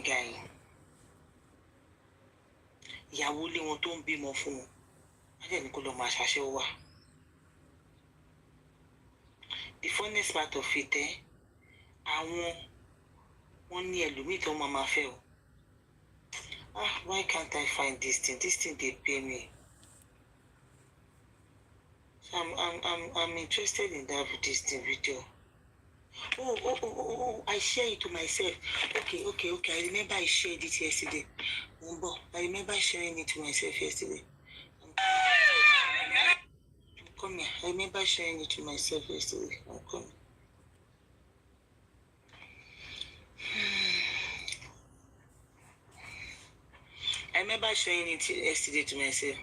guy. Ìyàwó lé wọn tó ń bímọ fún wọn. I didn't go to my shashewa. The funniest part of it, I want near Lumito Mama fell. Why can't I find this thing? This thing they pay me. So I'm interested in that this thing video. Oh, I share it to myself. Okay. I remember I shared it yesterday. I remember sharing it to myself yesterday. Come here. I remember sharing it to myself yesterday. I'm coming. I remember sharing it yesterday to myself.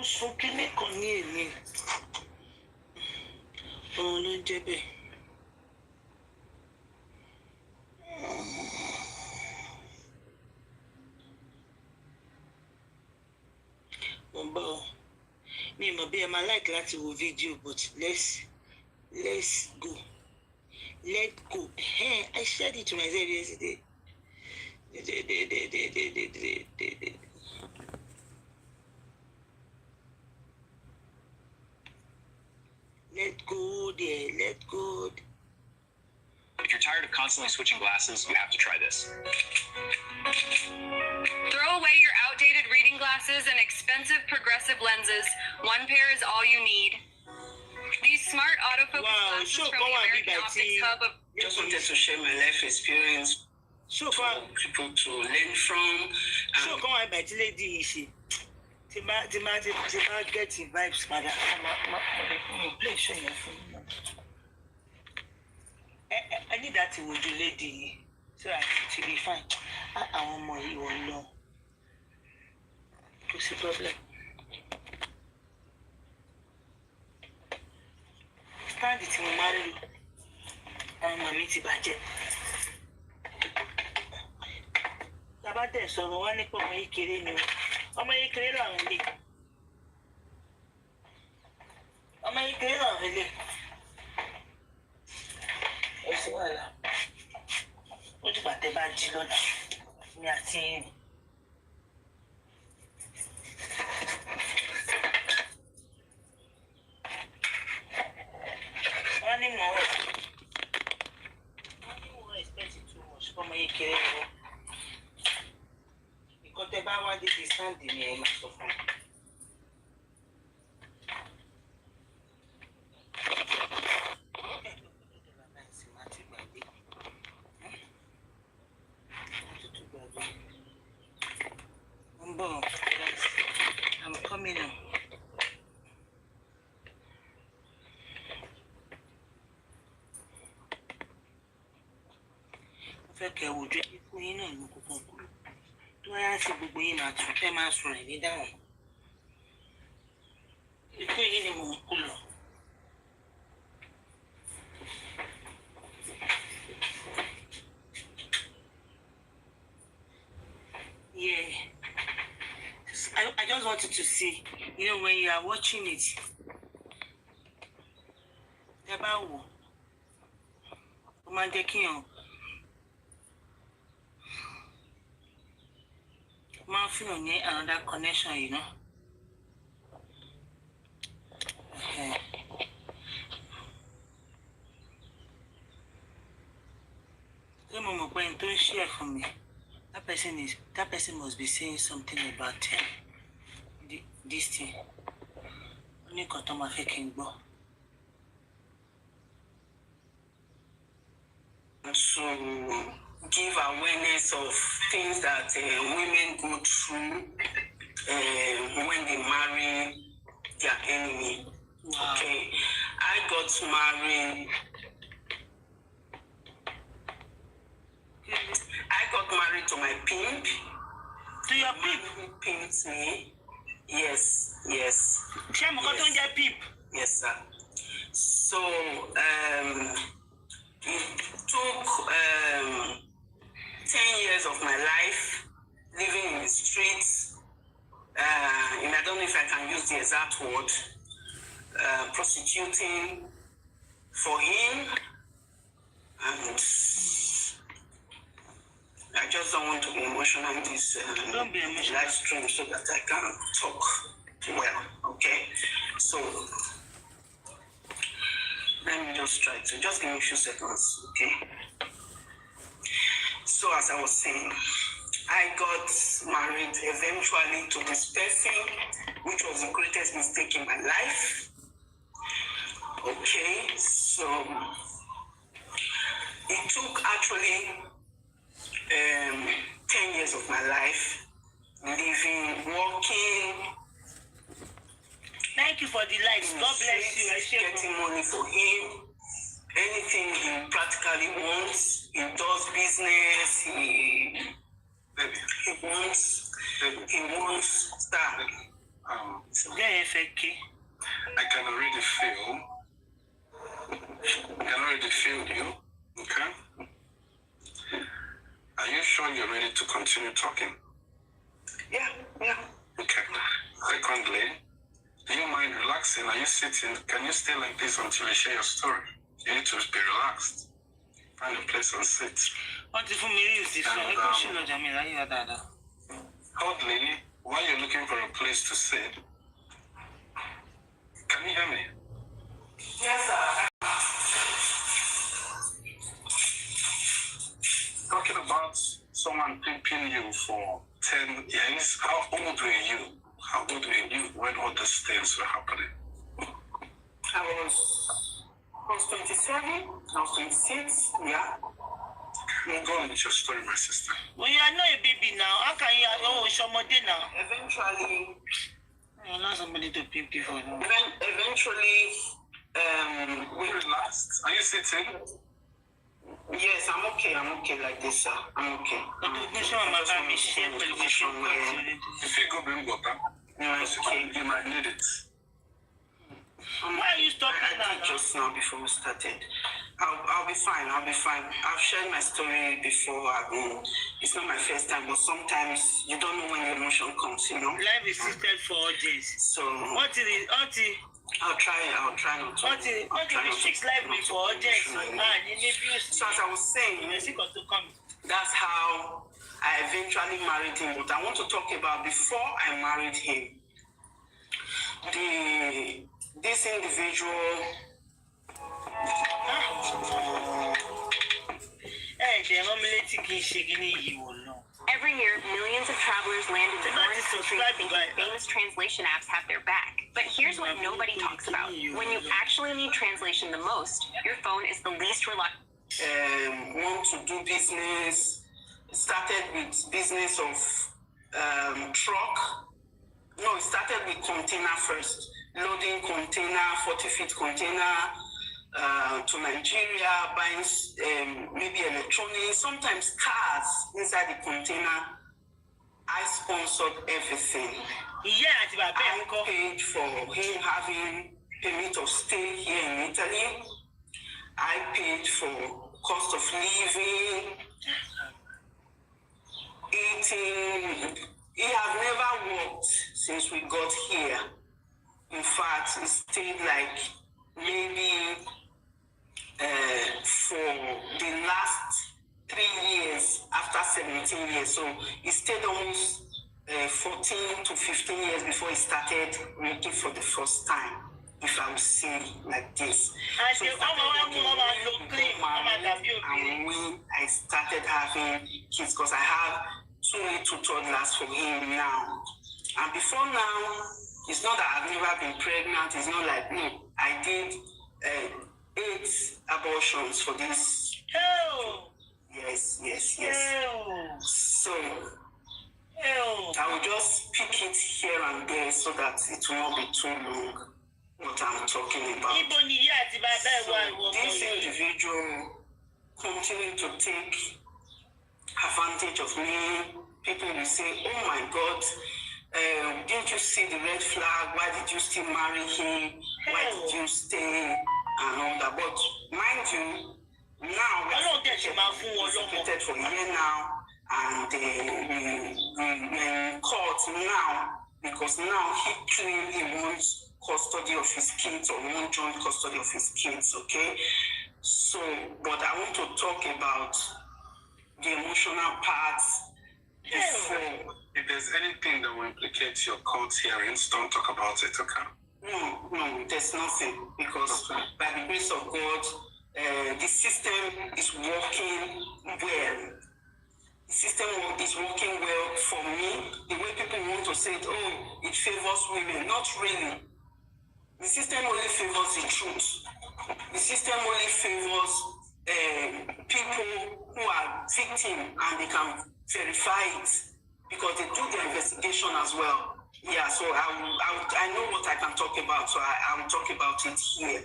So can you come near me? Oh, no, Jebe. Me, maybe I like that video, but let's go. Let go. Hey, I shared it to myself yesterday. Let go there. Let go. If you're tired of constantly switching glasses, you have to try this. Throw away your outdated reading glasses and expensive progressive lenses. One pair is all you need. These smart autofocus glasses from the American Optics Hub of... Just wanted to share my life experience for people to learn from. So come on, but lady, she getting vibes, mother. Please show your phone. I need that to do, lady, so I should be fine. I want more. You will know. What's the problem? Stand it in my I'm a meaty budget. About this, so one nipple may kill you. Or may kill only. Or may kill only. It's well. What about the bad children? We are seeing. One more. Because the Bawa did is standing here, Master Frank. I'm coming now. Okay, we'll drink it for you and go. Do I ask you to be in a 10 months from any down? You can't any more cooler. Yeah. I just wanted to see, when you are watching it. About woman taking on. Man, feel need another connection, Okay. The moment when don't share for me, that person must be saying something about this thing. Only got on my faking bo. So give awareness of things that women go through when they marry their enemy. Wow. Okay, I got married. I got married to my pimp. To your pimp? Pimps me. Yes. Shame got on your pimp. Yes, sir. So it took 10 years of my life living in the streets. And I don't know if I can use the exact word. Prostituting for him don't want to be emotional in this Don't be emotional. live stream so that I can talk well, okay? So, let me just try to, just give me a few seconds, okay? So, as I was saying, I got married eventually to this person, which was the greatest mistake in my life. Okay, so it took actually 10 years of my life, living, working. Thank you for the likes. God bless you. Getting money for him. Anything he practically wants. He does business. He wants stuff. I can already feel you, okay? Are you sure you're ready to continue talking? Yeah. Okay. Secondly, do you mind relaxing? Are you sitting? Can you stay like this until you share your story? You need to be relaxed. Find a place and sit. Oddly, while you're looking for a place to sit, can you hear me? Yes, sir. Talking about someone pimping you for 10 years, how old were you? How old were you when all these things were happening? I was 27, I was 26, yeah. Go on with your story, my sister. Well, you are not a baby now. How can you show more now? Eventually, You're not somebody to pimp you for now. eventually, We relaxed. Are you sitting? yes, I'm okay like this, sir. I'm okay. If you go bring water, you might need it. Why are you stopping I now? did just now before we started. I'll be fine. I've shared my story before. It's not my first time, but sometimes you don't know when the emotion comes, you know. Life is system for audience. So What is it? I'll try not to. What is the six life before audience? So as I was saying, that's how I eventually married him. But I want to talk about before I married him. This individual. Every year, millions of travelers land in foreign countries thinking famous translation apps have their back. But here's what nobody talks about. When you actually need translation the most, your phone is the least reliable. Want to do business. Started with business of truck. No, it started with container first. Loading container, 40-feet container to Nigeria, buying maybe electronics, sometimes cars inside the container. I sponsored everything. I paid for him having permit of stay here in Italy. I paid for cost of living, eating. He has never worked since we got here. In fact, he stayed like maybe for the last 3 years after 17 years. So he stayed almost 14 to 15 years before he started working for the first time, if I would say like this. So and when I started having kids, because I have 2 little toddlers for him now. And before now, it's not that I've never been pregnant. It's not like, no, I did 8 abortions for this. Yes. So I will just pick it here and there so that it will not be too long what I'm talking about. So this individual continued to take advantage of me. People will say, oh my God, didn't you see the red flag? Why did you still marry him? Why did you stay? And all that. But mind you, now we're separated for a year now, and we're in court now, because now he clearly wants custody of his kids, or won't join custody of his kids, okay? So, but I want to talk about the emotional parts before. If there's anything that will implicate your court hearings, don't talk about it, okay? No, there's nothing, because by the grace of God, the system is working well. The system is working well for me. The way people want to say it, oh, it favors women. Not really. The system only favors the truth. The system only favors people who are victims, and they can verify it because they do the investigation as well. Yeah, so I know what I can talk about, so I will talk about it here,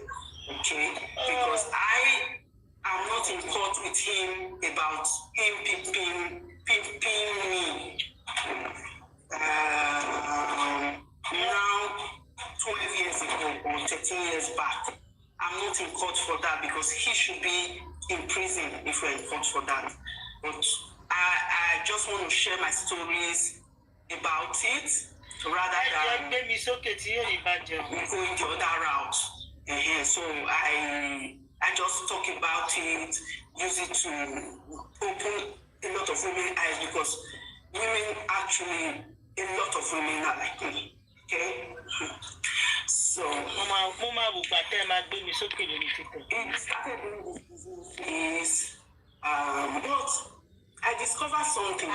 okay? Because I am not in court with him about him pimping me. Now, 12 years ago or 13 years back, I'm not in court for that because he should be in prison if we're in court for that. But I just want to share my stories about it rather than going the other route. So I just talk about it, use it to open a lot of women's eyes, because women actually, a lot of women are like me. Okay? So it started in this business, but I discovered something. I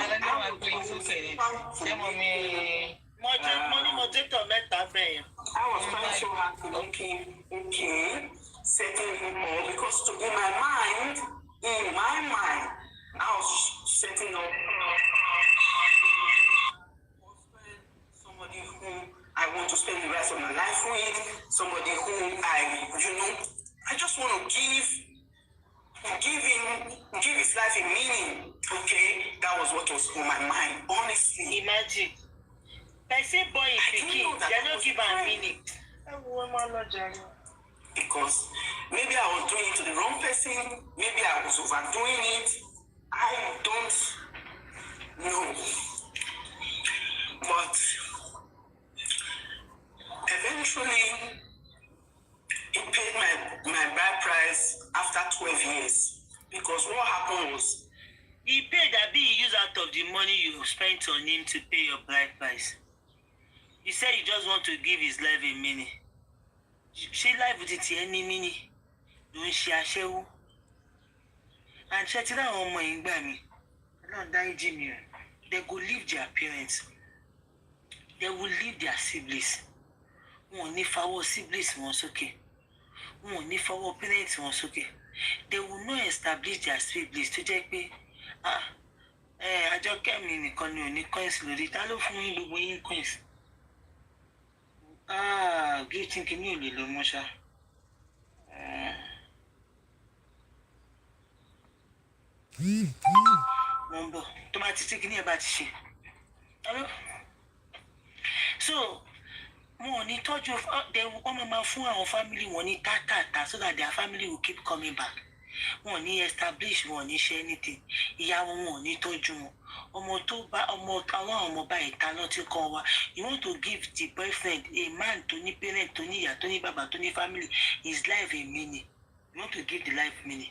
was trying so hard to make him okay, setting him up, because in my mind, I was setting up somebody who I want to spend the rest of my life with, somebody who I just want to give his life a meaning. Okay, that was what was on my mind, honestly. Imagine. I say boy, if you keep, they're not giving a meaning. Because maybe I was doing it to the wrong person, maybe I was overdoing it. I don't know. But eventually, he paid my bride price after 12 years. Because what happened was, he paid that bill you used out of the money you spent on him to pay your bride price. He said you just want to give his life a meaning. She life with it any meaning. Don't she ashewu? And chatting on my ingami. I don't die Jimmy. They go leave their parents. They will leave their siblings. Wọ́n ní fáwọ́ siblings wọn sókè. Wọ́n ní fáwọ́ parents wọn sókè. They will not establish their siblings to jẹ́ pé àjọ kẹ́mi nìkan ni ò ní coins lórí. Ta ló fún yín gbogbo yín coins? Give thinking you little Mosha. Mumbo, tomato taking about she. Hello? So, money told you they will come from our family money tata so that their family will keep coming back. Money establish money share anything. Iya money told you. You want to give the boyfriend, a man, to ni parent, to ni ya, to ni baba, to ni family, his life a meaning. You want to give the life meaning.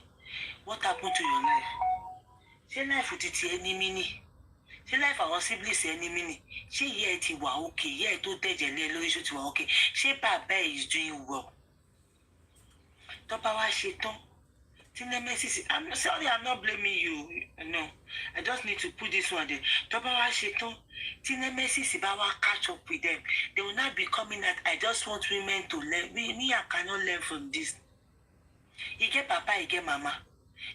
What happened to your life? Say life with it any meaning. Say life our siblings any meaning. Say yeah it was okay. Yeah it to tell you it was okay. Say Papa is doing well. Topa wa sheton. I'm sorry, I'm not blaming you. No, I just need to put this one there. Tobawa Sheton, Tinemesis Ibawa catch up with them. They will not be coming at. I just want women to learn. Me, I cannot learn from this. You get Papa, you get Mama.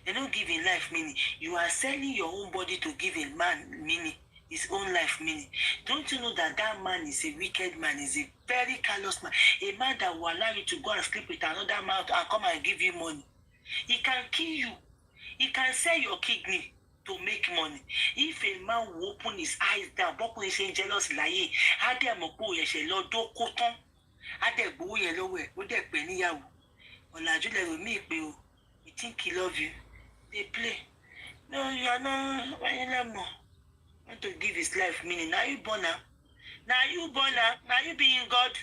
They don't give in life meaning. You are selling your own body to give a man meaning, his own life meaning. Don't you know that that man is a wicked man, is a very callous man, a man that will allow you to go and sleep with another man and come and give you money. He can kill you. He can sell your kidney to make money. If a man will open his eyes down, Boko is jealous lie. Ade amopo yeshe lo do koton. Ade gbo yen lowe. O de pe niyawo. Olaju le mi pe o. You think he love you? They play. No, you are not. Want to give his life meaning. Now you born now. Now you born now. Now you being God.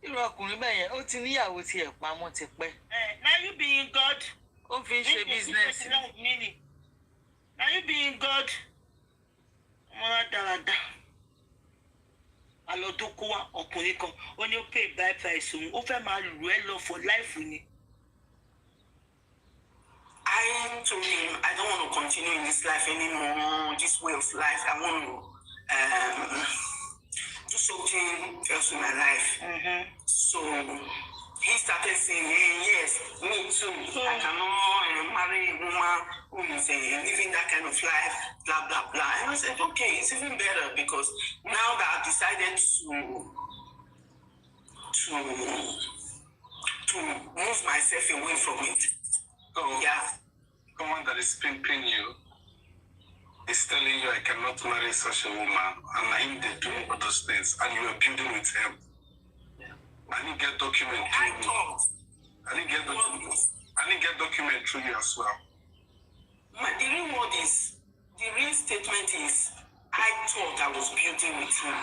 Irú ọkùnrin bẹ́ẹ̀ yẹn ó ti níyàwó tí ẹ̀ pamọ́ ti pẹ́. Now you being God. Ó fi ń ṣe business. Now you maybe God. Àlọ́ tó kó wá ọkùnrin kan ó ní ó pay by price òun ó fẹ́ máa lù ẹ́ lọ for life ni. I told him I don't want to continue in this life anymore, this way of life. I want to do something else in my life. So he started saying, hey, yes, me too. I cannot marry a woman who is living that kind of life, blah, blah, blah. And I said, okay, it's even better because now that I've decided to move myself away from it. So, yeah. Someone that is pimping you is telling you I cannot marry such a woman, and him they doing all those things, and you are building with him. I didn't get document through you. I didn't get document through you as well. The real statement is, I thought I was building with him.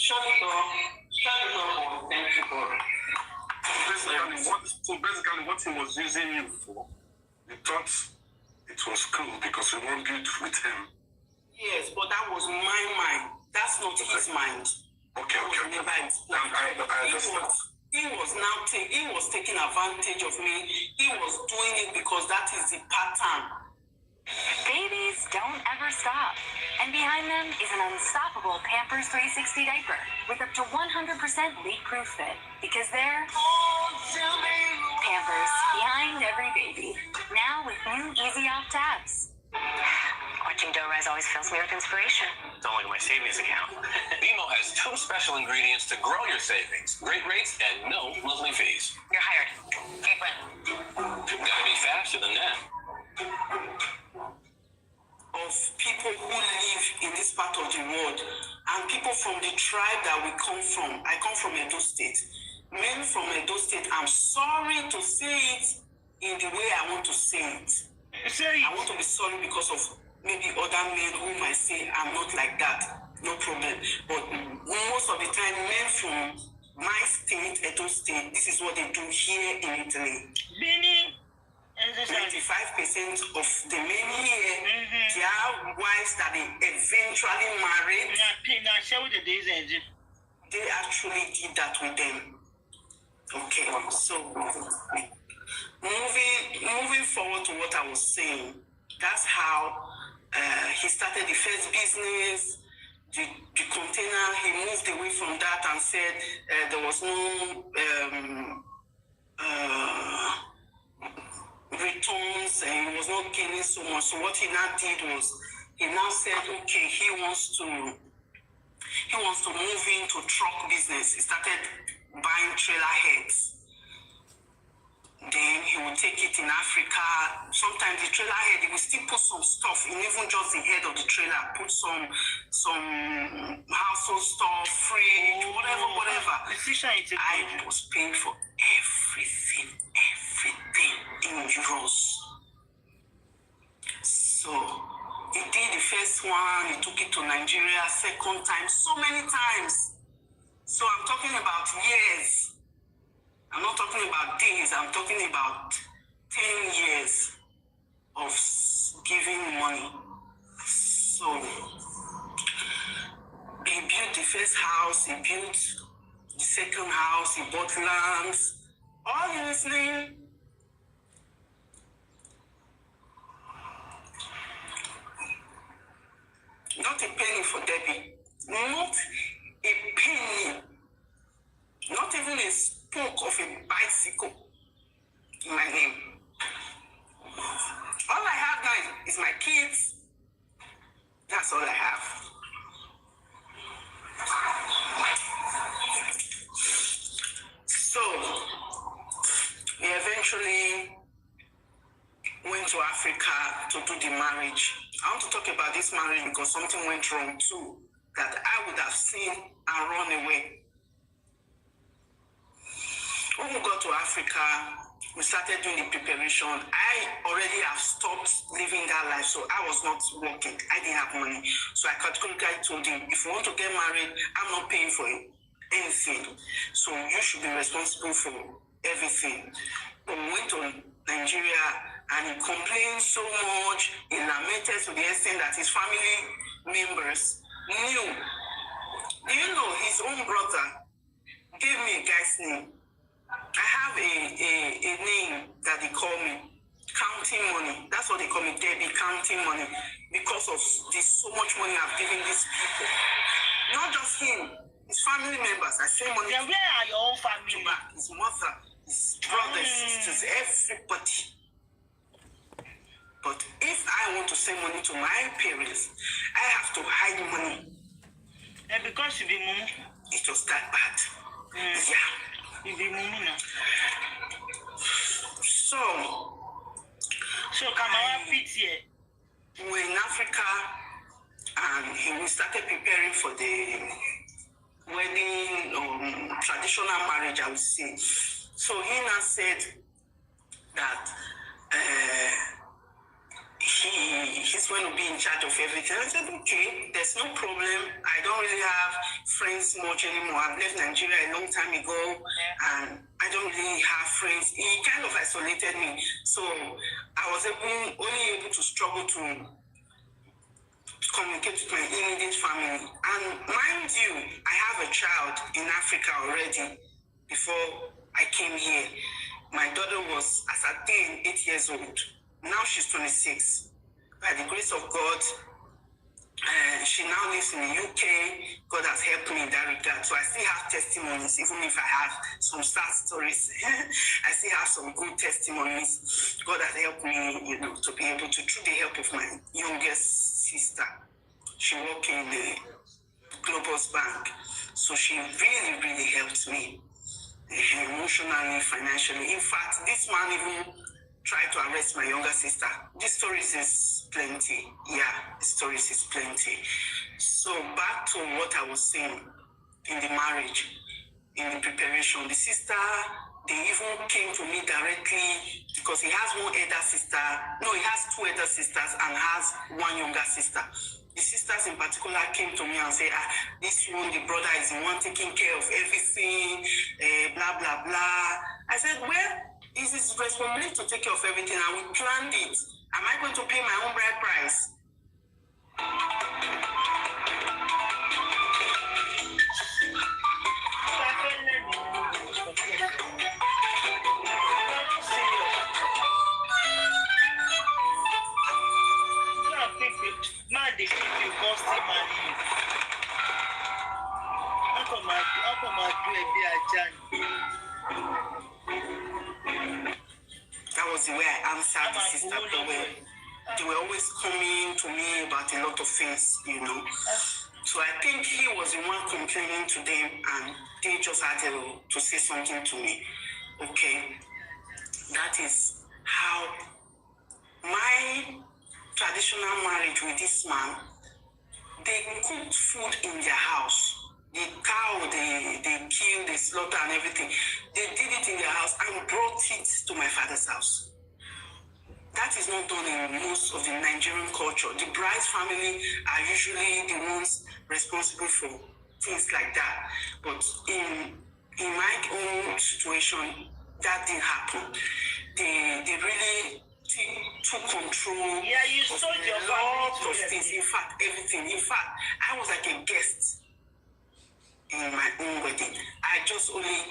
Shut it off. Thank you, God. So basically, what he was using you for, he thought it was cool because we weren't good with him. Yes, but that was my mind. That's not his mind. Okay. I understand. He was taking advantage of me. He was doing it because that is the pattern. Babies don't ever stop. And behind them is an unstoppable Pampers 360 diaper with up to 100% leak-proof fit. Because they're Pampers behind every baby. Now with new easy-off tabs. Watching dough rise always fills me with inspiration. Don't look at my savings account. BMO has 2 special ingredients to grow your savings. Great rates and no monthly fees. You're hired. Apron. Gotta be faster than that. Of people who live in this part of the world and people from the tribe that we come from. I come from Edo State. Men from Edo State, I'm sorry to say it in the way I want to say it. I want to be sorry because of maybe other men who might say I'm not like that. No problem. But most of the time, men from my state, Edo State, this is what they do here in Italy. 95% of the men here, their wives that they eventually married, they actually did that with them. Okay, so moving forward to what I was saying, that's how he started the first business. The container, he moved away from that and said there was no returns and he was not gaining so much. So what he now did was he now said, okay, he wants to move into truck business. He started buying trailer heads. Then he will take it in Africa. Sometimes the trailer head, he will still put some stuff in, even just the head of the trailer, put some household stuff, fridge, whatever. I was paying for everything in euros. So he did the first one, he took it to Nigeria, second time, so many times. So I'm talking about years. I'm not talking about days, I'm talking about 10 years of giving money. So he built the first house, he built the second house, he bought lands. All you listening? Not a penny for Debbie. Not a penny. Not even a spoke of a bicycle in my name. All I have now is my kids. That's all I have. So we eventually went to Africa to do the marriage. I want to talk about this marriage because something went wrong too, that I would have seen and run away. When we got to Africa, we started doing the preparation. I already have stopped living that life, so I was not working. I didn't have money. So I categorically told him, if you want to get married, I'm not paying for it. anything. So you should be responsible for everything. But we went to Nigeria and he complained so much, he lamented to the extent that his family members knew. Do you know his own brother gave me a guy's name? I have a name that they call me, counting money. That's what they call me, Debbie, counting money. Because of this, so much money I've given these people. Not just him, his family members. I send money Then where are your own family? back. His mother, his brothers, sisters, everybody. But if I want to send money to my parents, I have to hide money. And because you be mumu. It was that bad. Yeah. You be mumu now. So Kamara fit here. We're in Africa and we started preparing for the wedding, traditional marriage, I would say. So he now said that he's going to be in charge of everything. I said, okay, there's no problem. I don't really have friends much anymore. I've left Nigeria a long time ago and I don't really have friends. He kind of isolated me. So I was only able to struggle to communicate with my immediate family. And mind you, I have a child in Africa already before I came here. My daughter was, as at then, 8 years old. Now she's 26. By the grace of God, she now lives in the UK. God has helped me in that regard. So I still have testimonies, even if I have some sad stories. I still have some good testimonies. God has helped me, to be able to, through the help of my youngest sister. She works in the Globus Bank. So she really, really helped me emotionally, financially. In fact, this man even tried to arrest my younger sister. The stories is plenty. Yeah, the stories is plenty. So back to what I was saying in the marriage, in the preparation. The sister, they even came to me directly because he has one elder sister. No, he has two elder sisters and has one younger sister. The sisters in particular came to me and said, this one, the brother is the one taking care of everything, blah, blah, blah. I said, well, it's his responsibility to take care of everything, and we planned it. Am I going to pay my own bride price? Man, they keep you costing money. How come I do a That was the way I answered the sister. They were always coming to me about a lot of things, So I think he was the one complaining to them, and they just had to say something to me. Okay, that is how my traditional marriage with this man, they cooked food in their house. The cow, they killed, they slaughter and everything. They did it in their house and brought it to my father's house. That is not done in most of the Nigerian culture. The bride's family are usually the ones responsible for things like that. But in my own situation, that didn't happen. They really took control. Yeah, you sold your family of things. In fact, everything. In fact, I was like a guest in my own wedding. I just only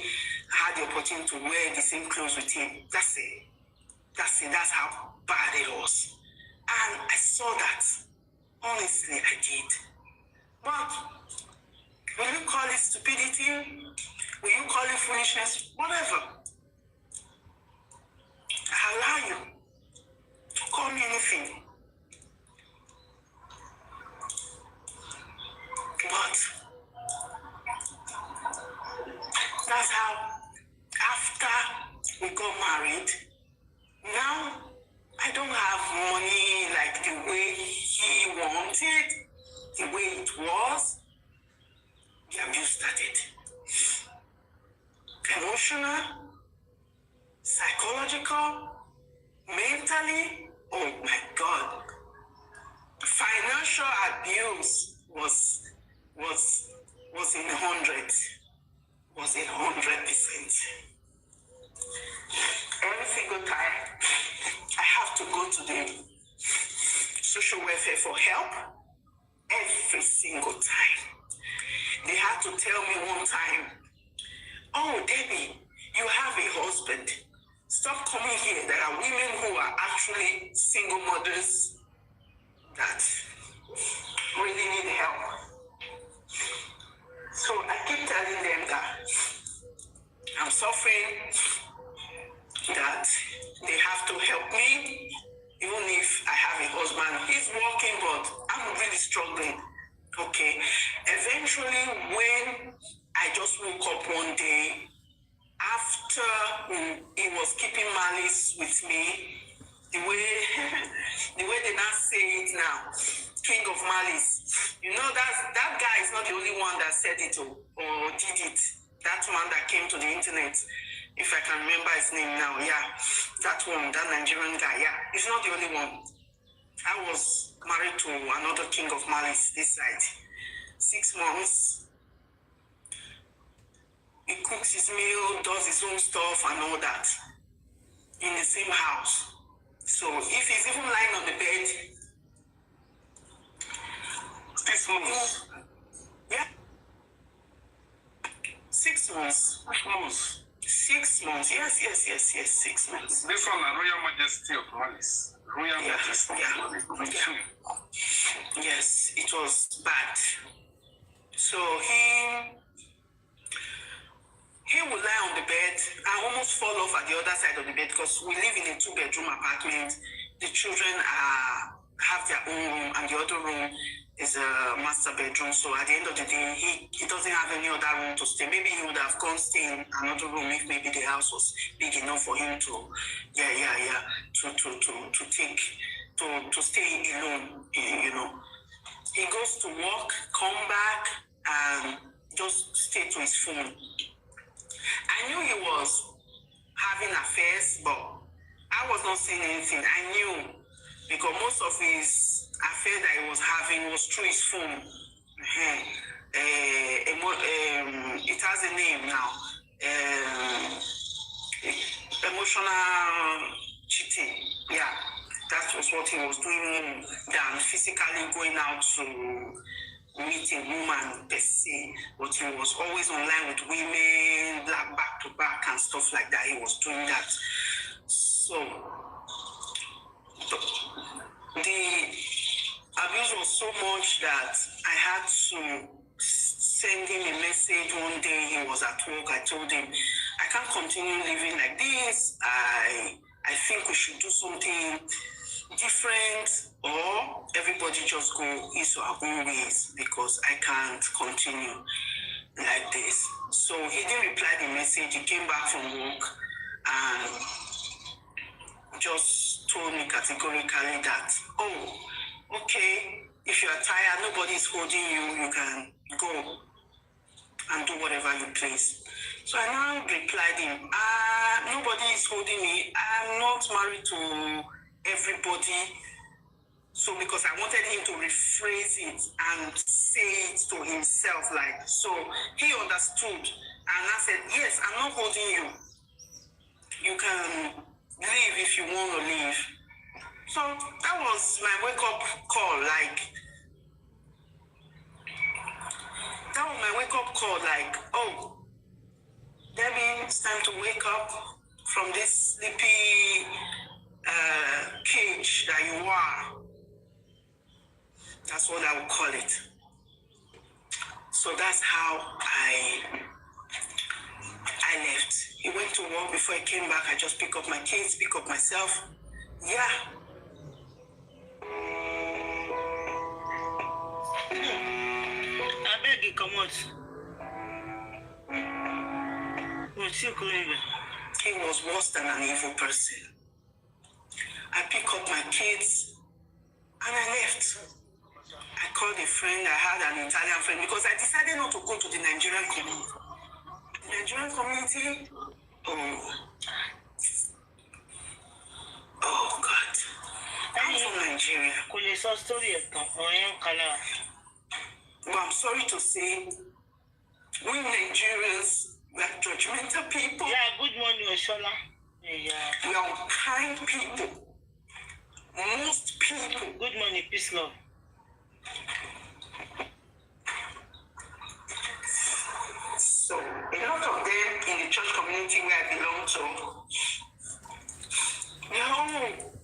had the opportunity to wear the same clothes with him. That's it. That's how bad it was. And I saw that. Honestly, I did. But will you call it stupidity? Will you call it foolishness? Whatever. I allow you to call me anything. But that's how, after we got married, now I don't have money like the way he wanted, the way it was. The abuse started. Emotional, psychological, mentally, oh my God. Financial abuse was in the hundreds. was 100%. Every single time I have to go to the social welfare for help, every single time. They had to tell me one time, "Oh, Debbie, you have a husband. Stop coming here. There are women who are actually single mothers that really need help." So I keep telling them that I'm suffering, that they have to help me, even if I have a husband. He's working, but I'm really struggling. Okay. Eventually, when I just woke up one day, after he was keeping malice with me, the way they now say it now, king of malice. You know that guy is not the only one that said it or did it. That one that came to the internet, if I can remember his name now, yeah, that one, that Nigerian guy, yeah, he's not the only one. I was married to another king of malice this side. 6 months. He cooks his meal, does his own stuff and all that in the same house. So if he's even lying on the bed, 6 months. yeah, 6 months. 6 months. 6 months. Yes. 6 months. This one, a Royal Majesty of Malice. Royal Majesty of Malice. Yes, it was bad. So he would lie on the bed and almost fall off at the other side of the bed because we live in a 2-bedroom apartment. The children have their own room and the other room is a master bedroom. So at the end of the day, he doesn't have any other room to stay. Maybe he would have gone stay in another room if maybe the house was big enough for him to stay alone, you know. He goes to work, come back, and just stay to his phone. I knew he was having affairs, but I was not saying anything. I knew because most of his affair that he was having was through his phone. It has a name now. Emotional cheating. Yeah, that was what he was doing than physically going out to meet a woman per se, but he was always online with women, back to back and stuff like that. He was doing that. So the abuse was so much that I had to send him a message one day. He was at work. I told him, I can't continue living like this. I think we should do something different, or everybody just go his our own ways because I can't continue like this. So he didn't reply the message. He came back from work and just told me categorically that, "Oh, okay, if you are tired, nobody is holding you, you can go and do whatever you please." So I now replied him, "Nobody is holding me. I'm not married to everybody." So because I wanted him to rephrase it and say it to himself, like, so he understood. And I said, "Yes, I'm not holding you. You can leave if you want to leave." So that was my wake-up call, oh, Debbie, it's time to wake up from this sleepy cage that you are. That's what I would call it. So that's how I left. He went to work. Before he came back, I just pick up my kids, pick up myself. Yeah. I beg you, come out. He was worse than an evil person. I pick up my kids and I left. I called a friend. I had an Italian friend because I decided not to go to the Nigerian community. The Nigerian community, oh God. I'm from Nigeria. But I'm sorry to say, we Nigerians, judgmental people. Yeah, good morning, Oshola. Yeah. We are unkind people. Most people. Good morning, peace, love. So, a lot of them in the church community where I belong to, no,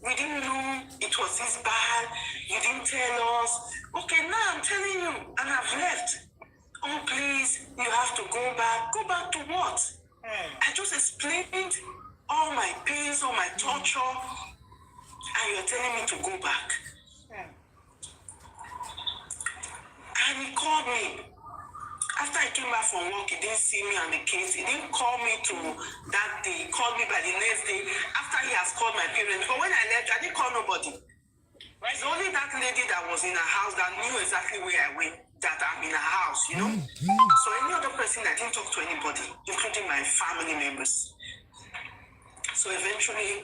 we didn't know it was this bad. You didn't tell us. Okay, now I'm telling you, and I've left. Oh, please, you have to go back. Go back to what? I just explained all my pains, all my torture, and you're telling me to go back. And he called me. After I came back from work, he didn't see me and the kids. He didn't call me to that day. He called me by the next day after he has called my parents. But when I left, I didn't call nobody. It's only that lady that was in her house that knew exactly where I went, that I'm in her house, you know? So any other person, I didn't talk to anybody, including my family members. So eventually,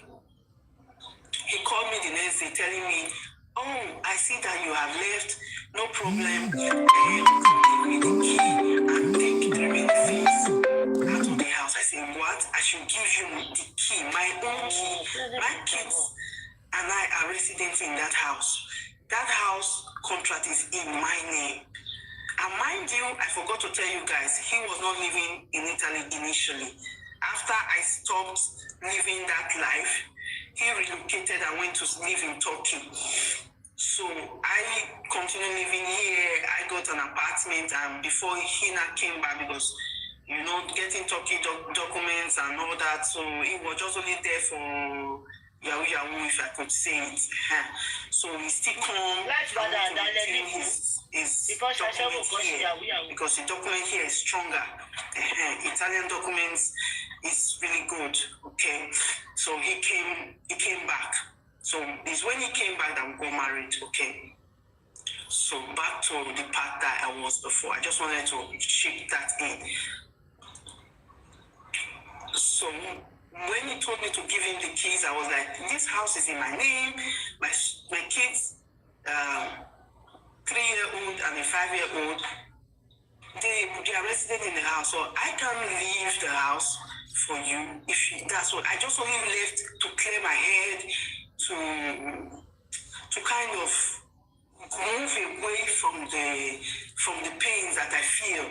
he called me the next day telling me, oh, I see that you have left. No problem. Give me the key and take the remaining things out of the house. I said, what? I should give you the key, my own key. My kids and I are residents in that house. That house contract is in my name. And mind you, I forgot to tell you guys, he was not living in Italy initially. After I stopped living that life, he relocated and went to live in Turkey. So I continued living here. I got an apartment, and before he now came back, because you know, getting Turkey documents and all that, so it was just only there for Yahoo, if I could say it. So he still come his document here, because the document here is stronger. Italian documents is really good. Okay, so he came back. So it's when he came back that we got married. Okay. So back to the part that I was before. I just wanted to shake that in. So when he told me to give him the keys, I was like, this house is in my name. My kids, 3-year-old and a 5-year-old, they are resident in the house. So I can't leave the house for you. That's what I just only left to clear my head, to kind of move away from the pains that I feel,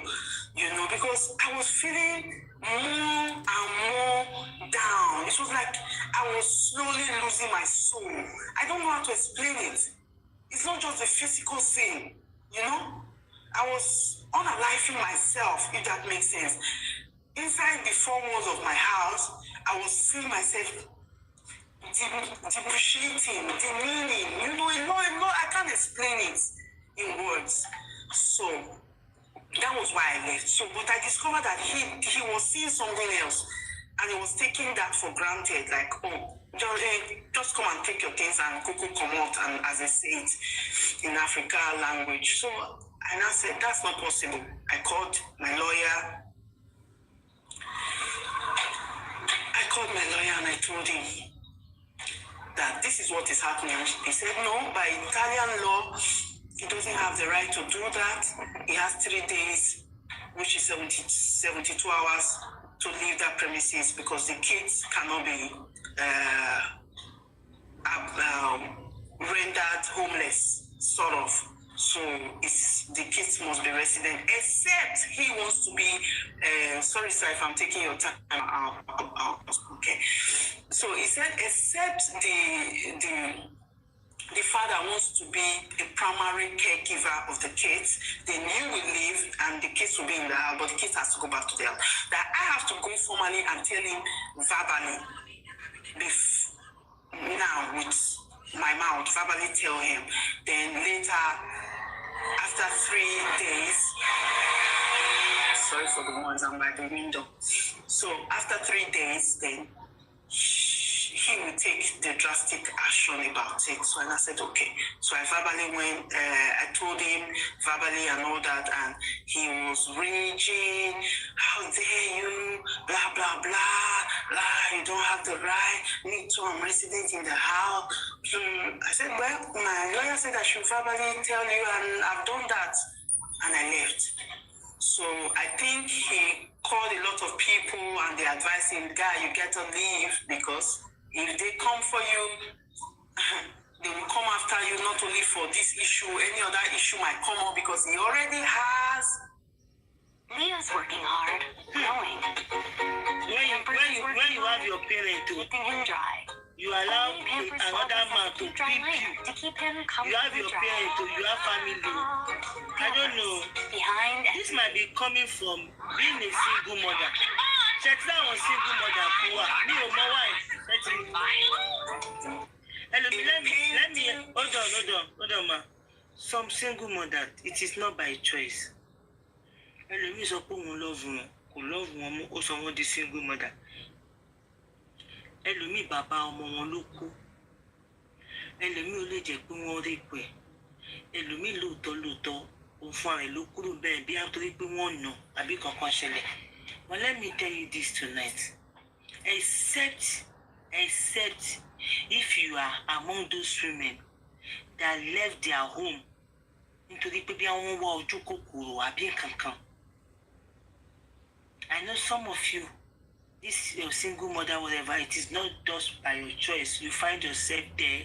you know, because I was feeling more and more down. It was like I was slowly losing my soul. I don't know how to explain it. It's not just a physical thing, you know. I was unaliving myself, if that makes sense. Inside the four walls of my house, I was seeing myself depreciating, demeaning, you know, I can't explain it in words. So that was why I left. So, but I discovered that he was seeing something else, and he was taking that for granted, like, oh, just come and take your things and cuckoo come out, and as they say it in Africa language. So, and I said, that's not possible. I called my lawyer. And I told him that this is what is happening. He said, no, by Italian law, he doesn't have the right to do that. He has 3 days, which is 72 hours, to leave that premises, because the kids cannot be rendered homeless, sort of. So the kids must be resident, except he wants to be, sorry sir if I'm taking your time out. Okay. So he said, except the father wants to be a primary caregiver of the kids, then you will leave and the kids will be in the house, but the kids has to go back to the house. That I have to go formally and tell him verbally, now with my mouth, verbally tell him. Then later, after 3 days, sorry for the ones I'm by the window. So after 3 days, then he will take the drastic action about it. So and I said, okay. So I verbally went, I told him verbally and all that, and he was raging, how dare you, blah, blah, blah, blah, you don't have the right, me too, I'm resident in the house. I said, well, my lawyer said I should verbally tell you, and I've done that, and I left. So I think he called a lot of people and they advise him, guy, you get to leave because if they come for you, they will come after you not only for this issue, any other issue might come up because he already has. Leo's working hard, growing. When you have your parent to Keeping him dry. you allow another man to keep you. To keep him You have comfortably your dry. parent to you have family. I don't know. Behind This might be coming from being a single mother. Check that one single mother for me or my wife. Hello, let me hold on, ma. Some single mother, it is not by choice. Hello, me so love one, also want the single mother. Ẹlòmíì bàbá ọmọ wọn ló kú, ẹlòmíì ò lè jẹ́ pé wọ́n rí pé ẹlòmíì lóòótọ́ òun fún ara ẹ̀ ló kúrò bẹ́ẹ̀ bí àtúrí pé wọ́n nà àbí kankan ṣẹlẹ̀. But let me tell you this tonight, except if you are among those women that left their home nítorí pé bí àwọn wá ojú kòkòrò àbí kankan. I know some of you, this your single mother, whatever, it is not just by your choice. You find yourself there,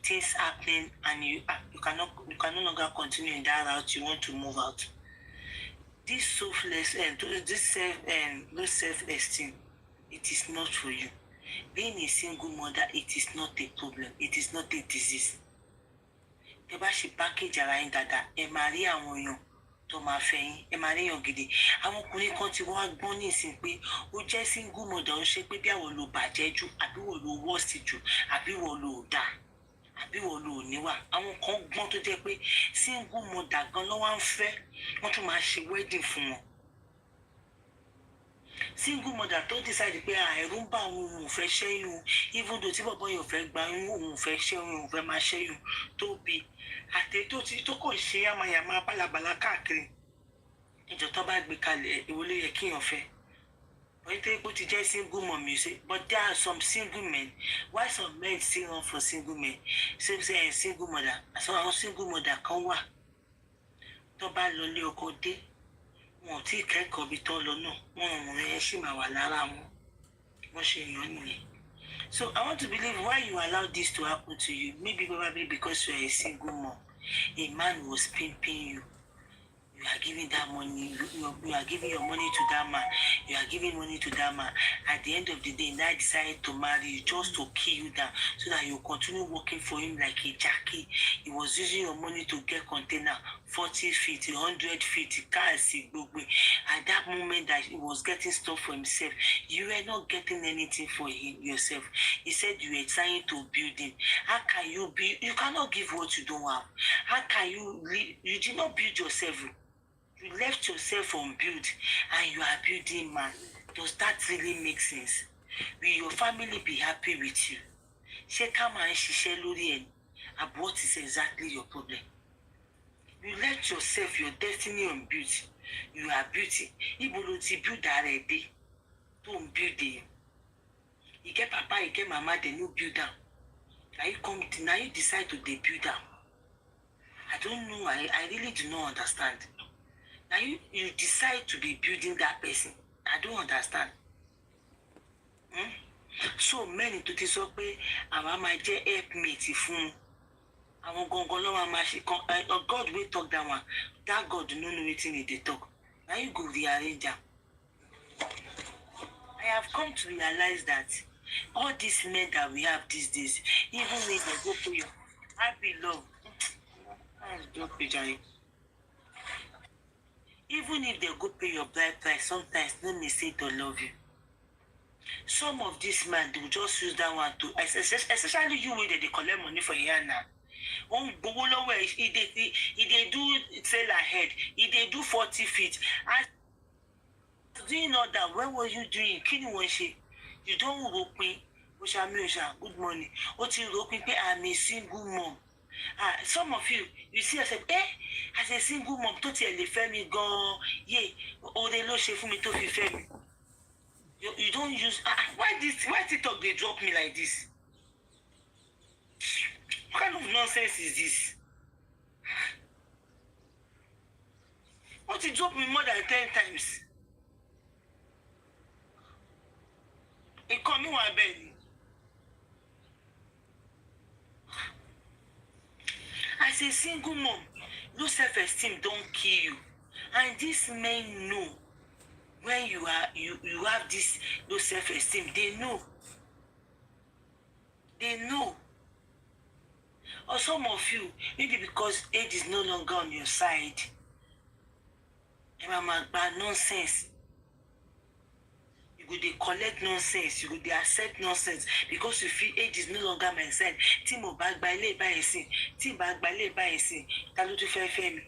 things happening, and you can no longer continue in that route. You want to move out. This selfless and this low self-esteem, it is not for you. Being a single mother, it is not a problem. It is not a disease. Tẹ́ bá ṣe package ara yín dáadáa, ẹ máa rí àwọn èèyàn tó máa fẹ́ yín, ẹ máa rí èèyàn gidi. Àwọn ọkùnrin kan ti wá gbọ́n nísìn pé ó jẹ́ single mother, ó ṣe pé bí àwọn ló bàjẹ́ jù, àbí wọ́n ló worst jù, àbí wọ́n ló dá, àbí wọ́n ló níwà. Àwọn kan gbọ́n tó jẹ́ pé single mother gan ló wá ń fẹ́, wọ́n tún máa ṣe wedding fún wọn. Single mother tó decide pé ẹ̀rù ń bá òun ò fẹ́ ṣẹ́yún, even though tí bọ̀bọ́ yóò fẹ́ gba òun ò fẹ́ ṣẹ́yún, òun fẹ́ máa ṣẹ́yún tó bí àti tó kàn ṣe yamayama bálabàlá káàkiri. Ìjọ tó bá gbé kalẹ̀ èwo ló yẹ kíyàn fẹ́. Wọ́n tó ipò ti jẹ́ single mom, you say, but there are some single men. Why some men still run for single men? Say single mother. So àwọn single mother kan wà tó bá lọ lé ọkọ dé. Wọn ò tí kẹ́kọ̀ọ́ bí tán lọ náà, wọn ò ṣì máa wà lára wọn. Wọ́n ṣe yàn nìyẹn. So I want to believe why you allow this to happen to you. Maybe probably because you are a single mom. A man was pimping you. You are giving that money. You are giving your money to that man. You are giving money to that man. At the end of the day, now decided to marry you just to kill you down so that you continue working for him like a jackie. He was using your money to get container 40 feet, 100 feet, cars. At that moment that he was getting stuff for himself, you were not getting anything for him yourself. He said you were trying to build him. How can you build? You cannot give what you don't have. How can you live? You did not build yourself. You left yourself unbuilt and you are building man. Does that really make sense? Will your family be happy with you? Ṣé ká máa ń ṣiṣẹ́ lórí ẹ̀? And what is exactly your problem? You left yourself, your destiny unbuilt. You are building. Ibo ló ti build ara ẹ̀ dé? Tó ń build ẹ̀. You get papa, you get mama, they no build am. Now you decide to build am. I don't know. I really do not understand. Now you decide to be building that person. I don't understand. So many to this up àwọn máa jẹ́ helpmate fún àwọn gangan ló máa ṣe God will talk that one. That God no know wetin they talk. Now you go rearrange am. I have come to realize that all these men that we have these days, even when they go for your happy love, even if they go pay your bride price, sometimes no may say they love you. Some of these men, they will just use that one to, especially you where they collect money for your hand now. If they do sell ahead, if they do 40 feet, and do you know that when were you doing? You don't rope me, good morning. What you rope me? I'm a single mom. Some of you see yourself, as a single mom, totally family gone, or they no share for me to be family. You don't use why TikTok they drop me like this? What kind of nonsense is this? What you drop me more than 10 times? It call me one belly. As a single mom, low self-esteem don't kill you. And these men know when you have this low self-esteem. They know. They know. Or some of you, maybe because age is no longer on your side. Bad nonsense. You go dey collect nonsense. You go dey accept nonsense because you feel age is no longer my side. Tí mo bá gba ilé báyìí sí, tí mo bá gba ilé báyìí sí, ta ló tún fẹ́ fẹ́ mi?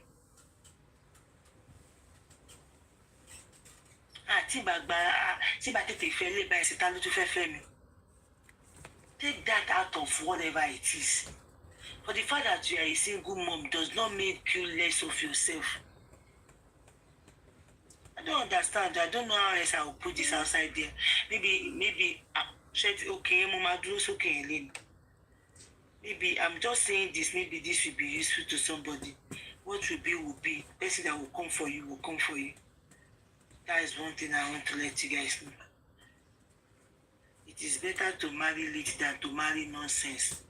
Tí mo bá tètè fẹ́ ilé báyìí sí, ta ló tún fẹ́ fẹ́ mi? Take that out of whatever it is. For the fact that you are a single mom does not make you less of yourself. I don't understand. I don't know how else I will put this outside there. Maybe okay, Mama Drew's okay. Maybe I'm just saying this. Maybe this will be useful to somebody. What will be. Person that will come for you will come for you. That is one thing I want to let you guys know. It is better to marry late than to marry nonsense.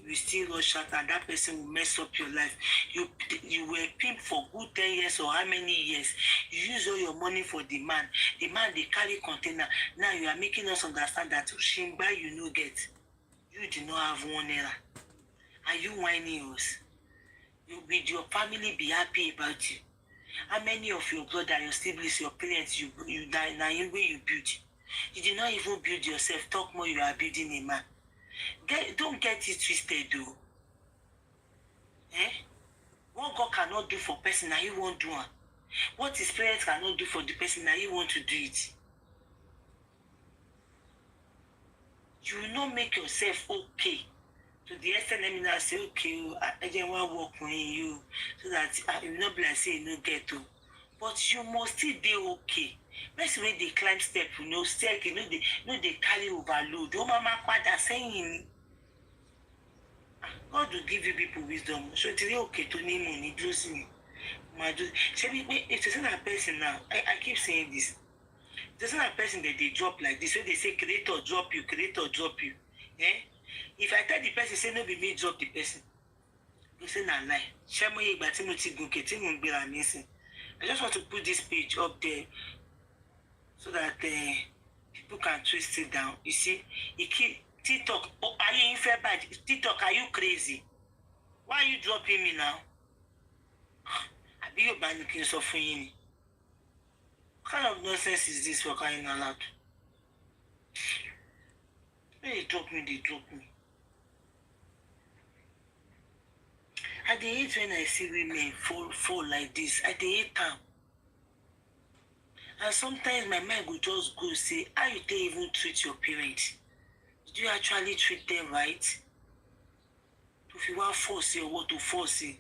You still rush out and that person will mess up your life. You were pimp for good 10 years or how many years. You use all your money for the man. The man, they carry container. Now you are making us understand that Shimba you no get. You do not have one error. Are you whining us? Will your family be happy about you? How many of your brother, your siblings, your parents, you now you build? You did not even build yourself. Talk more, you are building a man. Don't get it twisted though. What God cannot do for person, now you won't do it. What his parents cannot do for the person, now you want to do it. You will not make yourself okay. To the extent, let me now say, okay, I just want to work with you so that you will not be like say you no get to. But you must still be okay. Best way they climb step, step, they carry overload. Oh, mama, father saying, God will give you people wisdom. So it's really okay to name money, do see. If it's not a person now, I keep saying this. There's not a person that they drop like this. So they say, creator drop you, creator drop you. If I tell the person, say, no, be me drop the person. You say, nah, lie. I just want to put this page up there so that people can twist it down. You see, TikTok, are you in fair bad? TikTok, are you crazy? Why are you dropping me now? I be your banking suffering. What kind of nonsense is this for crying out loud? When they drop me, I hate when I see women fall like this. I hate them. And sometimes my mind will just go say, how you don't even treat your parents? Did you actually treat them right? If you want to force it or what to force it?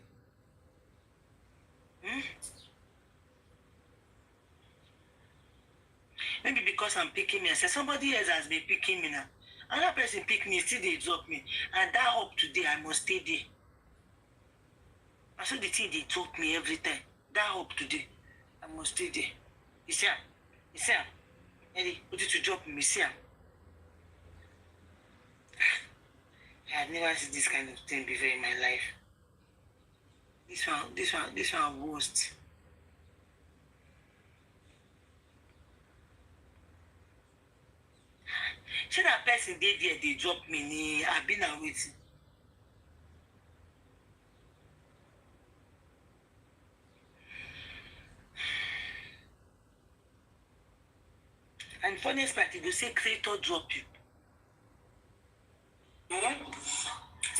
Maybe because I'm picking me, I say somebody else has been picking me now. Another person pick me, still they drop me. And that up today, I must stay there. And so the thing they drop me every time. That up today, I must stay there. You see him? Eddie, put it to drop me, see him? I had never seen this kind of thing before in my life. This one worst. Should that person did there, they drop me, I've been waiting. And funniest part, you say creator drop you.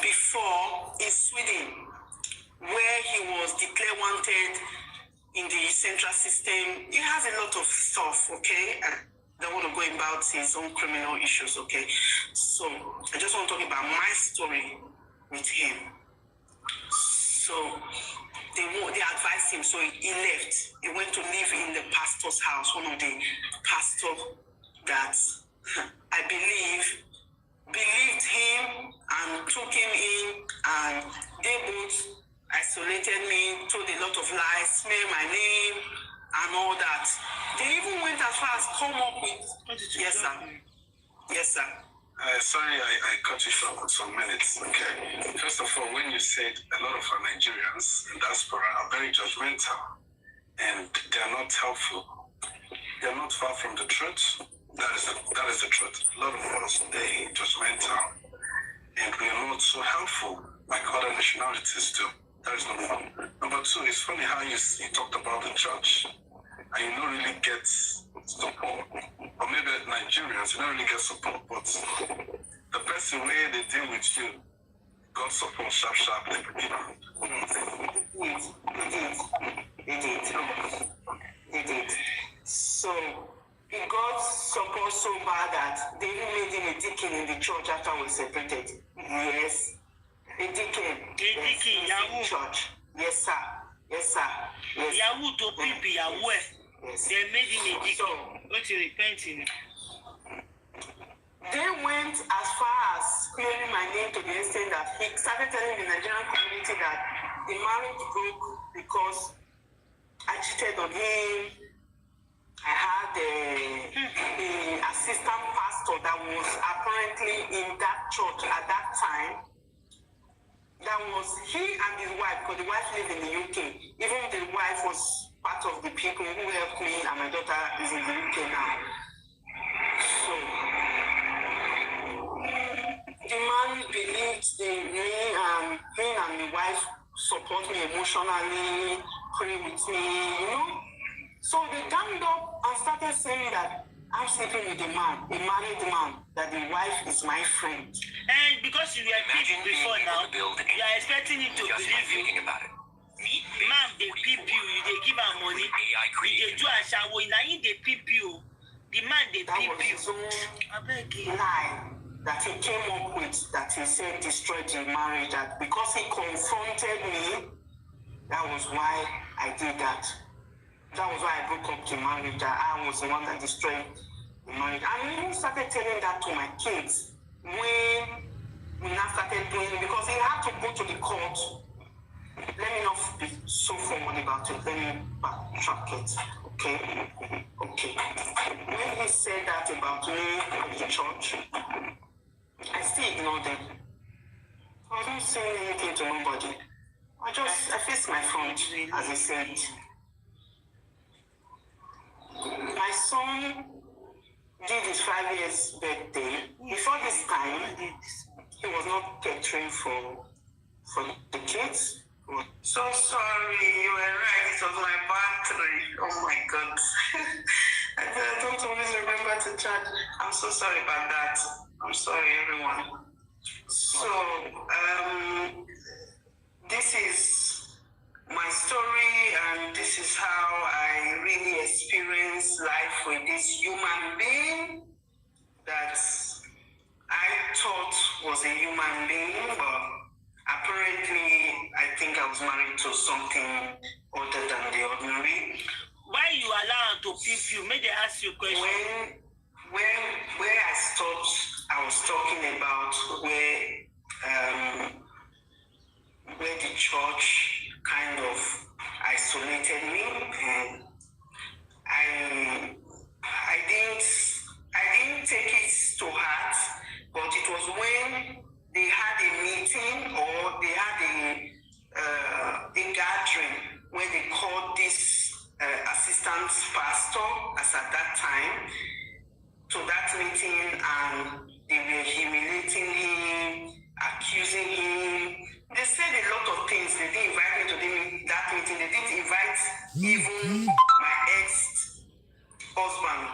Before in Sweden, where he was declared wanted in the central system, he has a lot of stuff, okay? I don't want to go about his own criminal issues, okay? So I just want to talk about my story with him. So they advised him, so he left. He went to live in the pastor's house, one of the pastors that I believed him and took him in, and they both isolated me, told a lot of lies, smeared my name, and all that. They even went as far as come up with, yes, sir. Yes, sir. Sorry, I cut you short for some minutes. Okay. First of all, when you said a lot of our Nigerians in diaspora are very judgmental and they are not helpful, they are not far from the truth. That is the truth. A lot of us, they judgmental and we are not so helpful like other nationalities do. That is number one. Number two, it's funny how you talked about the church and you don't really get support. Or maybe Nigerians, you don't really get support, but the person where they deal with you got support sharp, like, you know. It did. So he got support so bad that they even made him a deacon in the church after we separated. Yes. A deacon. Yahoo. Church. Yes, sir. Yes, sir. Yes. Yahoo to people, Yahoo. Yes. They made him a deacon. What you repenting? They went as far as clearing my name to the extent that he started telling the Nigerian community that the marriage broke because I cheated on him. I had an assistant pastor that was apparently in that church at that time. That was he and his wife, because the wife lived in the UK. Even the wife was part of the people who helped me, and my daughter is in the UK now. So the man believed in me, and he and my wife support me emotionally, pray with me, you know. So they ganged up and started saying that I'm sleeping with a man, a married man, that the wife is my friend. And because you were Imagine peeped before being now, able to build you are expecting him to just by believe you. thinking about it. Man, they peep you, they give her money. AI They created. do a shower, now they peep you. The man, they That peep was you. his own I beg you. lie that he came up with, that he said destroyed the marriage, that because he confronted me, that was why I did that. That was why I broke up the marriage, that I was the one that destroyed the marriage. And he even started telling that to my kids when we now started doing it, because he had to go to the court. Let me not be so forward about it. Let me backtrack it. Okay. When he said that about me at the church, I still ignored them. I wasn't saying anything to nobody. I faced my front, as he said. My son did his 5 years birthday. Before this time, he was not catering for the kids. So sorry, you were right. It was my battery. Oh my God. I don't always remember to charge. I'm so sorry about that. I'm sorry, everyone. So, this is my story, and this is how I really experienced life with this human being that I thought was a human being, but apparently I think I was married to something other than the ordinary. Why you allow to peep you? May they ask you a question. Where I stopped, I was talking about where the church kind of isolated me, and I didn't take it to heart, but it was when they had a meeting or they had a gathering where they called this assistant pastor, as at that time, to that meeting, and they were humiliating him, accusing him. They said a lot of things. They didn't invite me to that meeting. They didn't invite even my ex-husband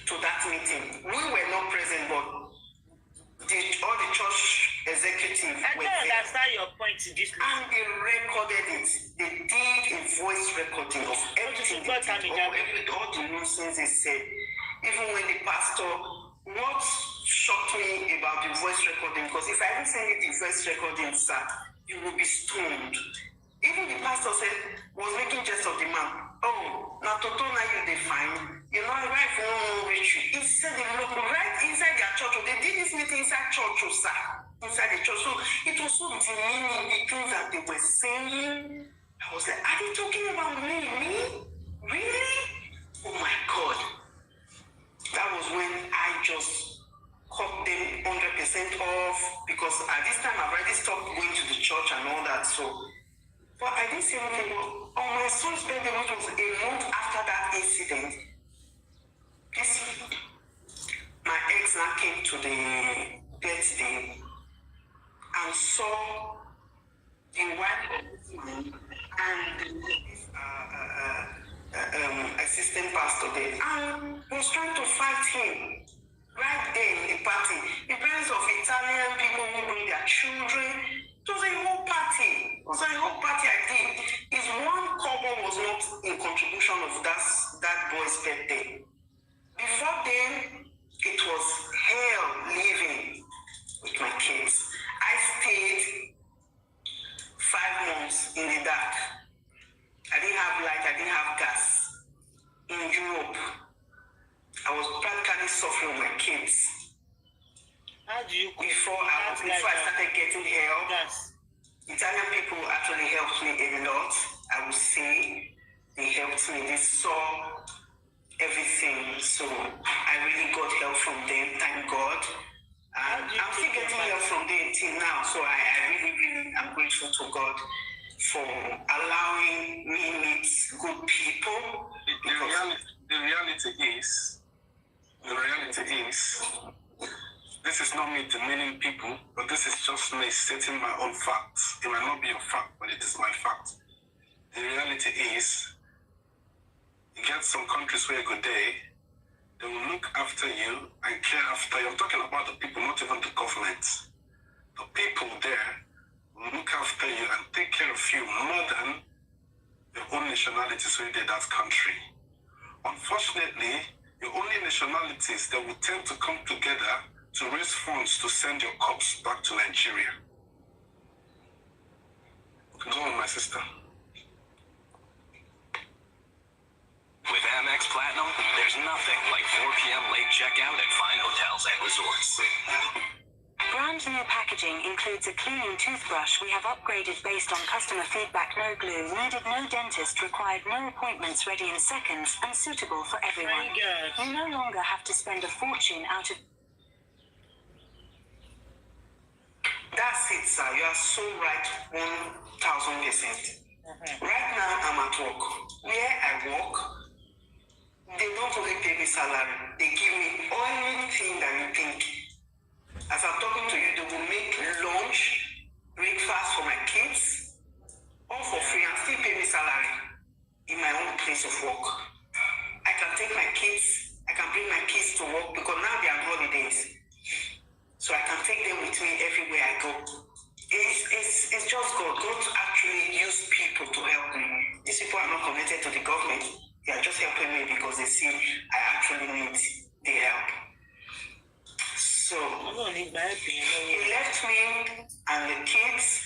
to that meeting. We were not present, but all the church executives I were don't there. understand your point in this. And they recorded it. They did a voice recording of everything they did, all the nonsense they said. Even when the pastor, what shocked me about the voice recording, because if I even send you the voice recording, sir, you will be stoned. Even the pastor was making jest of the man. Oh, now Toto, now you define. You know, wife no retreat. He said they look right inside their church. They did this meeting inside church, sir. Inside the church. So it was so demeaning, the things that they were saying. I was like, are they talking about me? Me? Really? Oh my God. That was when I just 50% off because at this time I've already stopped going to the church and all that. So, but I didn't say anything. On my son's birthday, which was a month after that incident, my ex now came to the birthday and saw the wife of this man and this assistant pastor there, and was trying to fight him right there in the party. The presence of Italian people who bring their children. It was a whole party. It was a whole party I did. His one cover was not in contribution of that boy's birthday. Before then, it was hell living with my kids. I stayed 5 months in the dark. I didn't have light, I didn't have gas. In Europe, I was practically suffering with my kids. How do you before I started getting help, Italian people actually helped me a lot. I would say they helped me. They saw everything. So I really got help from them, thank God. And I'm still getting help from them till now. So I really am grateful to God for allowing me meet good people. The reality is, this is not me demeaning people, but this is just me stating my own facts. It might not be a fact, but it is my fact. The reality is, you get some countries where you go there, they will look after you and care after you. I'm talking about the people, not even the government. The people there will look after you and take care of you more than your own nationalities within that country. Unfortunately, your only nationalities that will tend to come together to raise funds to send your corpse back to Nigeria. Go on, my sister. With Amex Platinum, there's nothing like 4 p.m. late checkout at fine hotels and resorts. Brand new packaging includes a cleaning toothbrush we have upgraded based on customer feedback. No glue needed, no dentist required, no appointments, ready in seconds, and suitable for everyone. You no longer have to spend a fortune out of... That's it, sir. You are so right, 1,000%. Right now, I'm at work. Where I work, they don't only pay me salary. They give me anything that you think. As I'm talking to you, they will make lunch, breakfast for my kids, all for free, and still pay me salary in my own place of work. I can take my kids, I can bring my kids to work because now they are on holidays. So I can take them with me everywhere I go. It's just God. God actually use people to help me. These people are not connected to the government. They are just helping me because they see I actually need the help. So he left me and the kids,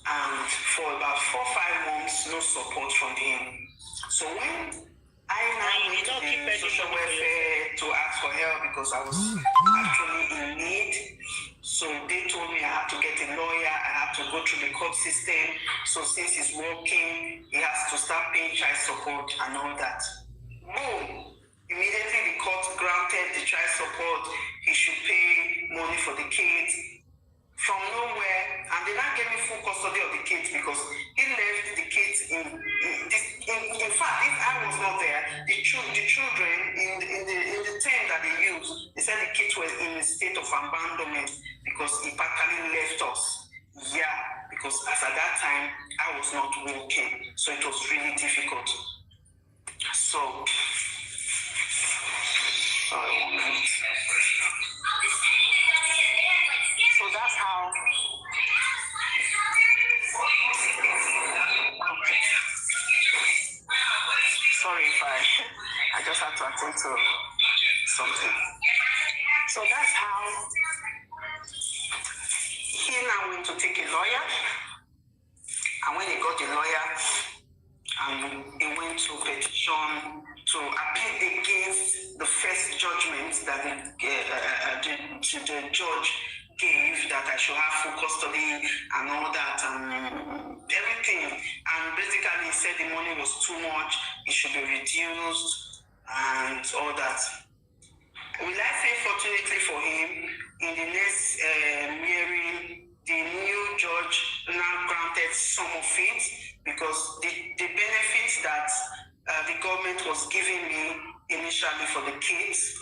and for about 4 or 5 months, no support from him. So when I now went to the social welfare to ask for help because I was actually in need. So they told me I had to get a lawyer, I had to go through the court system. So since he's working, he has to start paying child support and all that. Boom! Immediately the court granted the child support. He should pay money for the kids. From nowhere, and they now gave me full custody of the kids because he left the kids in fact, if I was not there, the children in the tent that they used, they said the kids were in a state of abandonment because he practically left us. Yeah, because as at that time, I was not working, so it was really difficult. So that's how. Sorry if I just had to attend to something. So that's how he now went to take a lawyer. And when he got a lawyer, he went to petition to appeal against the first judgment that the judge gave that I should have full custody and all that and everything. And basically he said the money was too much, it should be reduced and all that. will I say fortunately for him, in the next hearing, the new judge now granted some of it because the benefits that the government was giving me initially for the kids,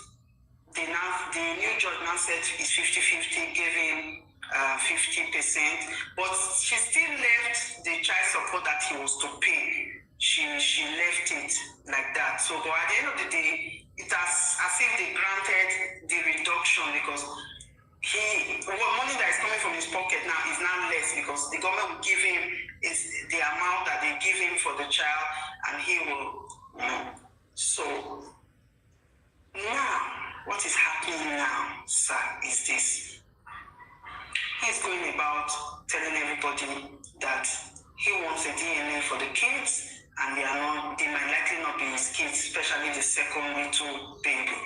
the new judge now said it's 50-50, gave him 50%, but she still left the child support that he was to pay. She left it like that. So but at the end of the day, it has as if they granted the reduction because money that is coming from his pocket now is now less because the government will give him is the amount that they give him for the child, and he will, So now, what is happening now, sir, is this. He's going about telling everybody that he wants a DNA for the kids, and they might likely not be his kids, especially the second little baby.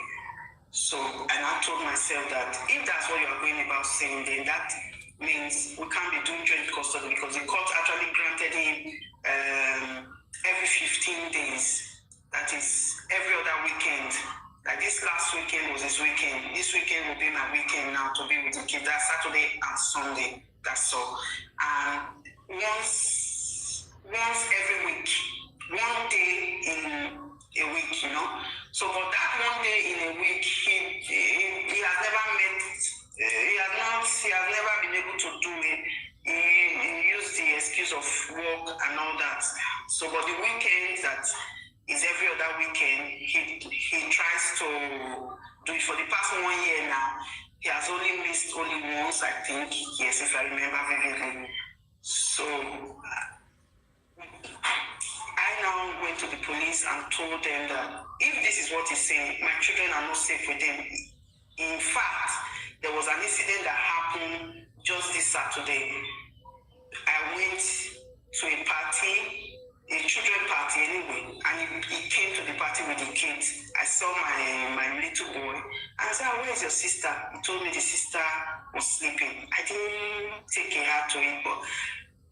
So, and I told myself that if that's what you are going about saying, then that means we can't be doing joint custody because the court actually granted him every 15 days. That is every other weekend. Like this last weekend was his weekend. This weekend will be my weekend now to be with the kids. That's Saturday and Sunday. That's all. And once every week, one day in a week, So for that one day in a week, he has never met. He has never been able to do it. He used the excuse of work and all that. So for the weekends that is every other weekend, he tries to do it. For the past 1 year now, he has only missed only once, I think. Yes, if I remember vividly. So I now went to the police and told them that if this is what he's saying, my children are not safe with him. In fact, there was an incident that happened just this Saturday. I went to a party, a children party anyway, and he came to the party with the kids. I saw my little boy, and I said, "Where is your sister?" He told me the sister was sleeping. I didn't take a heart to it, but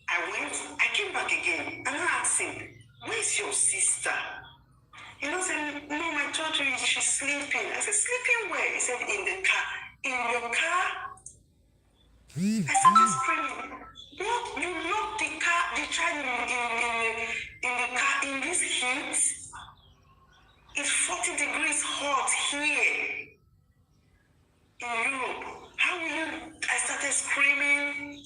I came back again, and I asked him, "Where's your sister?" He said, "No, my daughter, she's sleeping." I said, "Sleeping where?" He said, "In the car." "In your car?" I started screaming. "What? You locked the child in the car in this heat? It's 40 degrees hot here in Europe. How will you?" I started screaming.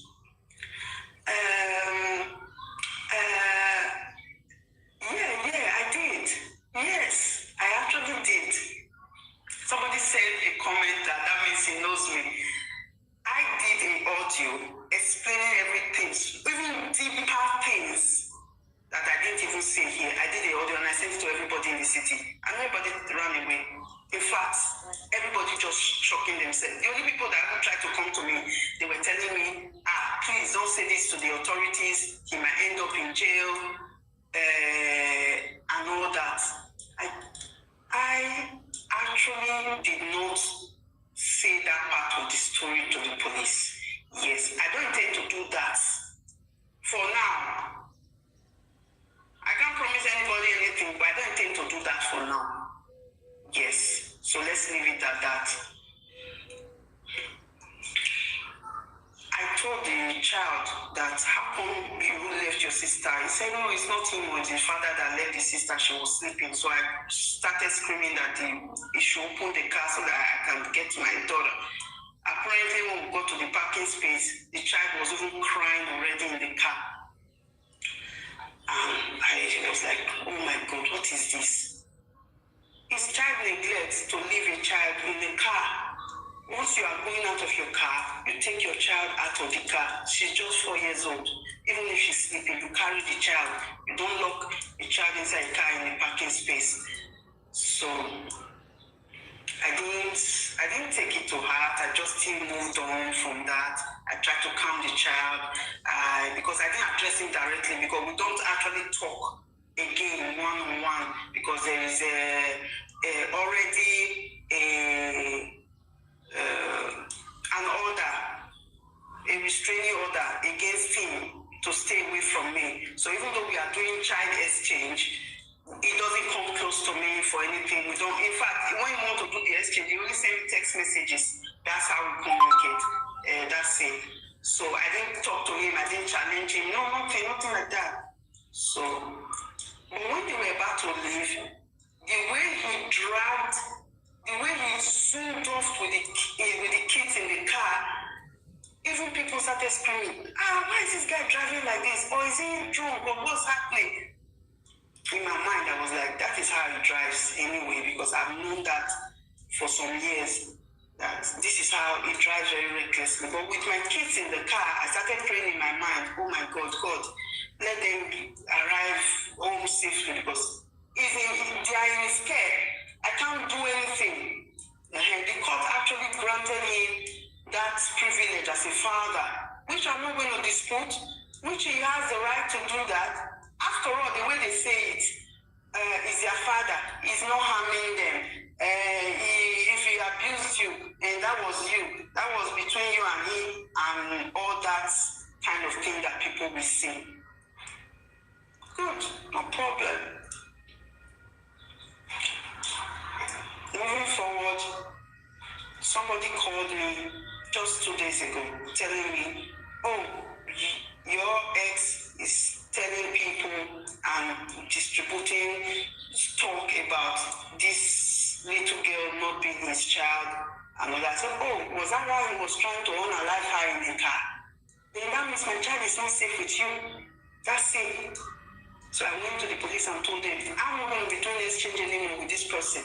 Yeah, I did. Yes, I actually did. Somebody said a comment that means he knows me. I did an audio explaining everything, even deeper things that I didn't even say here. I did the audio and I sent it to everybody in the city, and everybody ran away. In fact, everybody just shocking themselves. The only people that haven't tried to come to me, they were telling me, "Please don't say this to the authorities. He might end up in jail," and all that. I actually did not say that part of the story to the police. Yes, I don't intend to do that for now. I can't promise anybody anything, but I don't intend to do that for now. Yes, so let's leave it at that. I told the child that, "How come you left your sister?" He said, "No, it's not him, it's his father that left the sister. She was sleeping." So I started screaming that he should open the car so that I can get my daughter. Apparently, when we got to the parking space, the child was even crying already in the car. And I was like, "Oh my God, what is this?" It's child neglect to leave a child in the car. Once you are going out of your car, you take your child out of the car. She's just 4 years old. Even if she's sleeping, you carry the child. You don't lock the child inside the car in the parking space. So I didn't take it to heart. I just still moved on from that. I tried to calm the child because I didn't address him directly, because we don't actually talk again one-on-one, because there is already an order, a restraining order against him to stay away from me. So even though we are doing child exchange, he doesn't come close to me for anything. We don't. In fact, when you want to do the exchange, you only only send me text messages. That's how we communicate. That's it. So I didn't talk to him. I didn't challenge him. No, nothing like that. So, but when they were about to leave, the way he dragged, the way he zoomed off with the kids in the car, even people started screaming, why is this guy driving like this? Or is he drunk? Or what's happening? In my mind, I was like, that is how he drives anyway, because I've known that for some years, that this is how he drives very recklessly. But with my kids in the car, I started praying in my mind, oh my God, let them arrive home safely, because if they are in scare, I can't do anything. The court actually granted him that privilege as a father, which I'm not going to dispute, which he has the right to do that. After all, the way they say it, is their father. He's not harming them. If he abused you, and that was you, that was between you and him, and all that kind of thing that people will say. Good, no problem. Moving forward, somebody called me just 2 days ago, telling me, oh, your ex is telling people and distributing talk about this little girl not being his child and all that. I said, oh, was that why he was trying to unalive her in the car? Then that means my child is not safe with you. That's it. So I went to the police and told them, I'm not going to be doing exchange anymore with this person.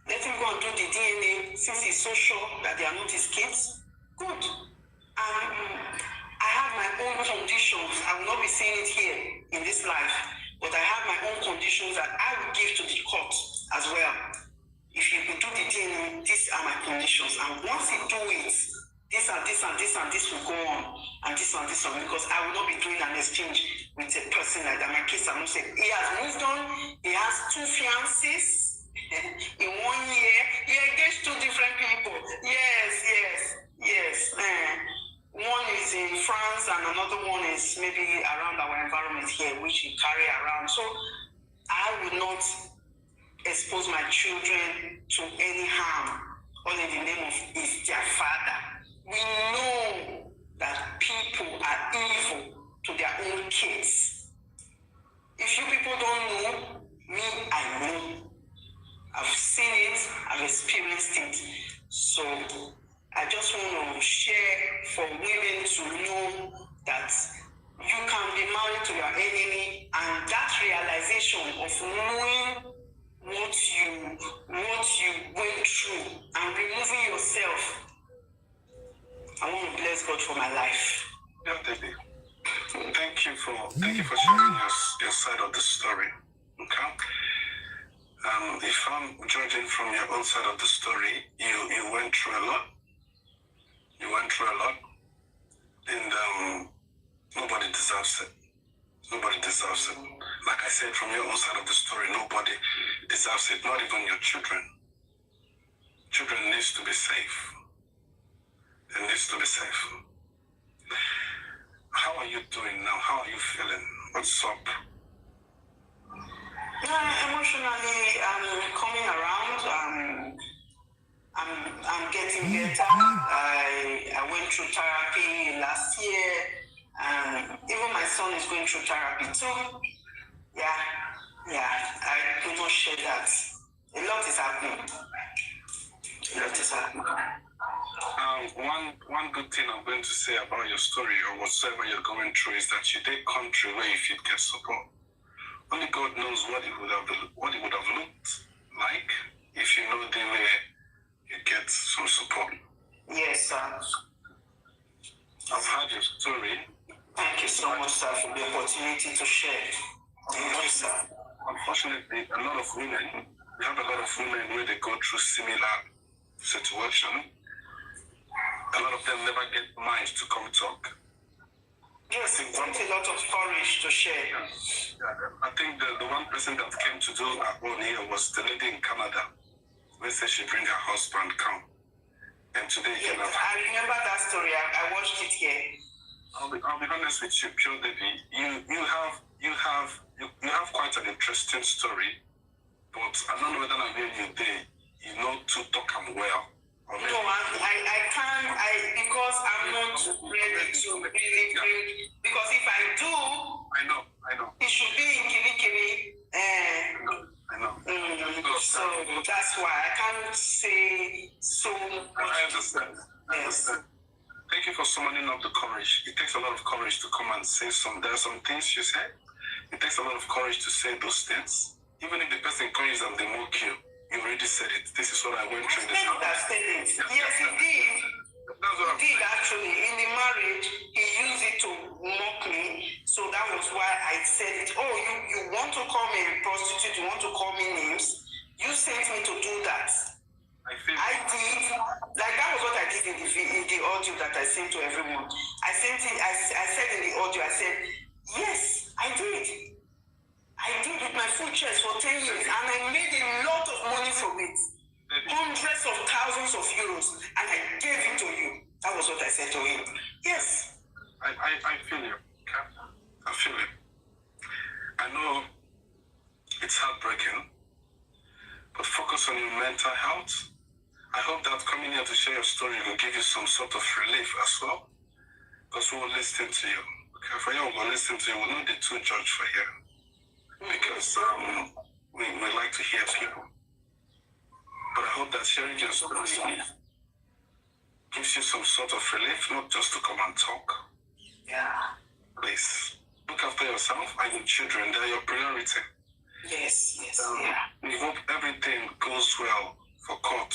Let him go and do the DNA since he's so sure that they are not his kids. Good. I have my own conditions. I will not be saying it here in this life, but I have my own conditions that I will give to the court as well. If you could do the DNA, these are my conditions. And once you do it, this and this and this and this will go on, and this and this on, because I will not be doing an exchange with a person like that. My kids are not safe. He has moved on. He has 2 fiancés in 1 year. He engaged 2 different people. Yes. One is in France and another one is maybe around our environment here, which he carry around. So I will not expose my children to any harm, all in the name of is their father. We know that people are evil to their own kids. If you people don't know, me, I know. I've seen it, I've experienced it. So I just want to share for women to know that you can be married to your enemy, and that realization of knowing what you went through and removing yourself. I want to bless God for my life. Yeah, Debbie. Thank you for sharing your side of the story. Okay. If I'm judging from your own side of the story, you went through a lot. You went through a lot, and nobody deserves it. Nobody deserves it. Like I said, from your own side of the story, nobody deserves it, not even your children. Children needs to be safe. They needs to be safe. How are you doing now? How are you feeling? What's up? Emotionally, I'm coming around. I'm getting better. I went through therapy last year, and even my son is going through therapy too. Yeah, I will not share that. A lot is happening. One good thing I'm going to say about your story or whatsoever you're going through is that you did come through where if you'd get support. Only God knows what it would have looked like if you know the way you get some support. Yes, sir. I've heard your story. Thank you so much, sir, for the opportunity to share. Thank you, sir. Unfortunately, we have a lot of women where they go through similar situation. A lot of them never get mind to come talk. Yes, it takes a lot of courage to share. Yeah, I think the one person that came to do our own here was the lady in Canada. They said she bring her husband come. And today yes, I remember that story. I watched it here. I'll be honest with you, Pure Debbie. You have quite an interesting story, but I don't know whether I'm hearing you there. You know to talk well. can't say so much. I understand. I understand. Thank you for summoning up the courage. It takes a lot of courage to come and say there are some things you say. It takes a lot of courage to say those things. Even if the person comes and they mock you, you already said it. This is what I went through. Yes, he did. That's what He did actually. In the marriage, he used it to mock me. So that was why I said it. Oh, you want to call me a prostitute? You want to call me names? You sent me to do that. I did. Like that was what I did in the audio that I sent to everyone. I sent it. I said in the audio. I said, yes, I did. I did with my full chest for 10 years, and I made a lot of money from it. Hundreds of thousands of euros, and I gave it to you. That was what I said to him. Yes. I feel you. I feel it. I know it's heartbreaking, but focus on your mental health. I hope that coming here to share your story will give you some sort of relief as well, because we will listen to you. Okay, for you, we will listen to you. We'll not be too judged for you, because we like to hear people. But I hope that sharing your story gives you some sort of relief, not just to come and talk. Yeah. Please, look after yourself and your children. They're your priority. Yes. Yeah. We hope everything goes well for court.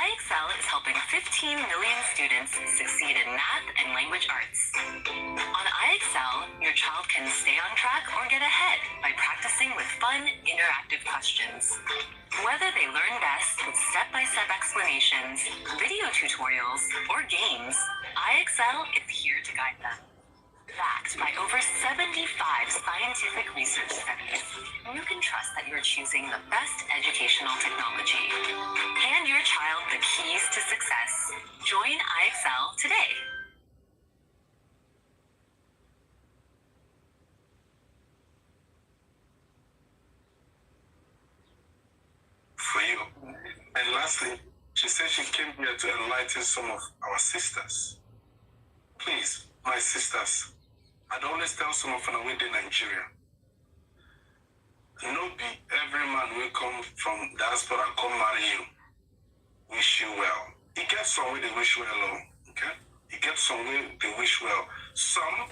IXL is helping 15 million students succeed in math and language arts. On IXL, your child can stay on track or get ahead by practicing with fun, interactive questions. Whether they learn best with step-by-step explanations, video tutorials, or games, IXL is here to guide them. Backed by over 75 scientific research studies, you can trust that you're choosing the best educational technology. Hand your child the keys to success. Join IXL today. For you. And lastly, she said she came here to enlighten some of our sisters. Please, my sisters, I'd always tell some of them within Nigeria, no be every man will come from diaspora come marry you, wish you well. He gets some way they wish well, okay? He gets some way they wish well. Some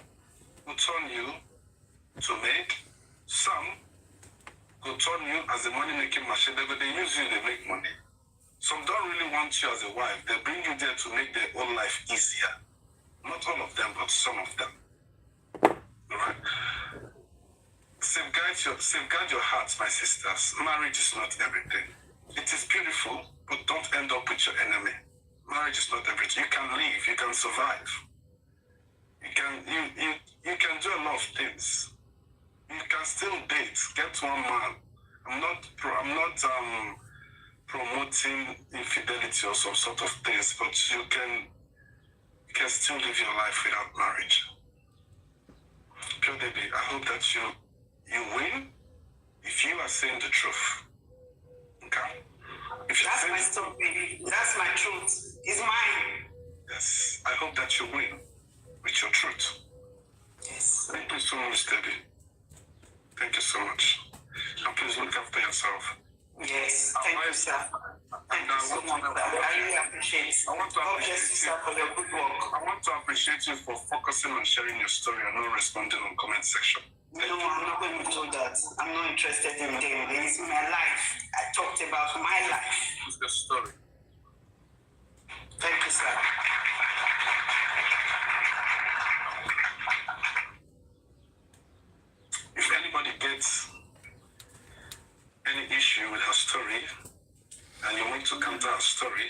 will turn you to make, some will turn you as a money-making machine. They use you, they make money. Some don't really want you as a wife. They bring you there to make their own life easier. Not all of them, but some of them. All right? Safeguard your hearts, my sisters. Marriage is not everything. It is beautiful, but don't end up with your enemy. Marriage is not everything. You can live, you can survive. You can do a lot of things. You can still date, get one man. I'm not promoting infidelity or some sort of things, but you can still live your life without marriage. Pure Debbie, I hope that you win if you are saying the truth. Okay? That's my story. That's my truth. It's mine. Yes. I hope that you win with your truth. Yes. Thank you so much, Debbie. Thank you so much. And please look after yourself. Yes. Thank you, sir. Thank you so much, sir. I really appreciate it. God bless you, sir, for your good work. I want to appreciate you for focusing on sharing your story and not responding on comment section. No, I'm not going to do that. I'm not interested in them. It's my life. I talked about my life. It's the story. Thank you, sir. If anybody gets any issue with her story and you want to counter her story,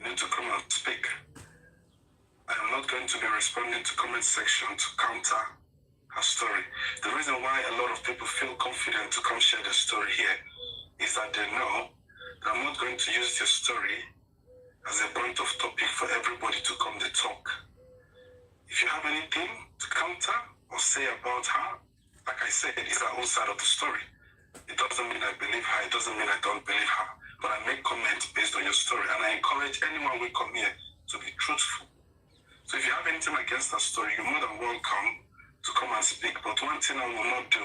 you need to come and speak. I am not going to be responding to comment section to counter her story. The reason why a lot of people feel confident to come share their story here is that they know that I'm not going to use their story as a point of topic for everybody to come to talk. If you have anything to counter or say about her, like I said, it's her own side of the story. It doesn't mean I believe her, it doesn't mean I don't believe her. But I make comments based on your story, and I encourage anyone who come here to be truthful So if you have anything against that story, you're more than welcome to come and speak. But one thing I will not do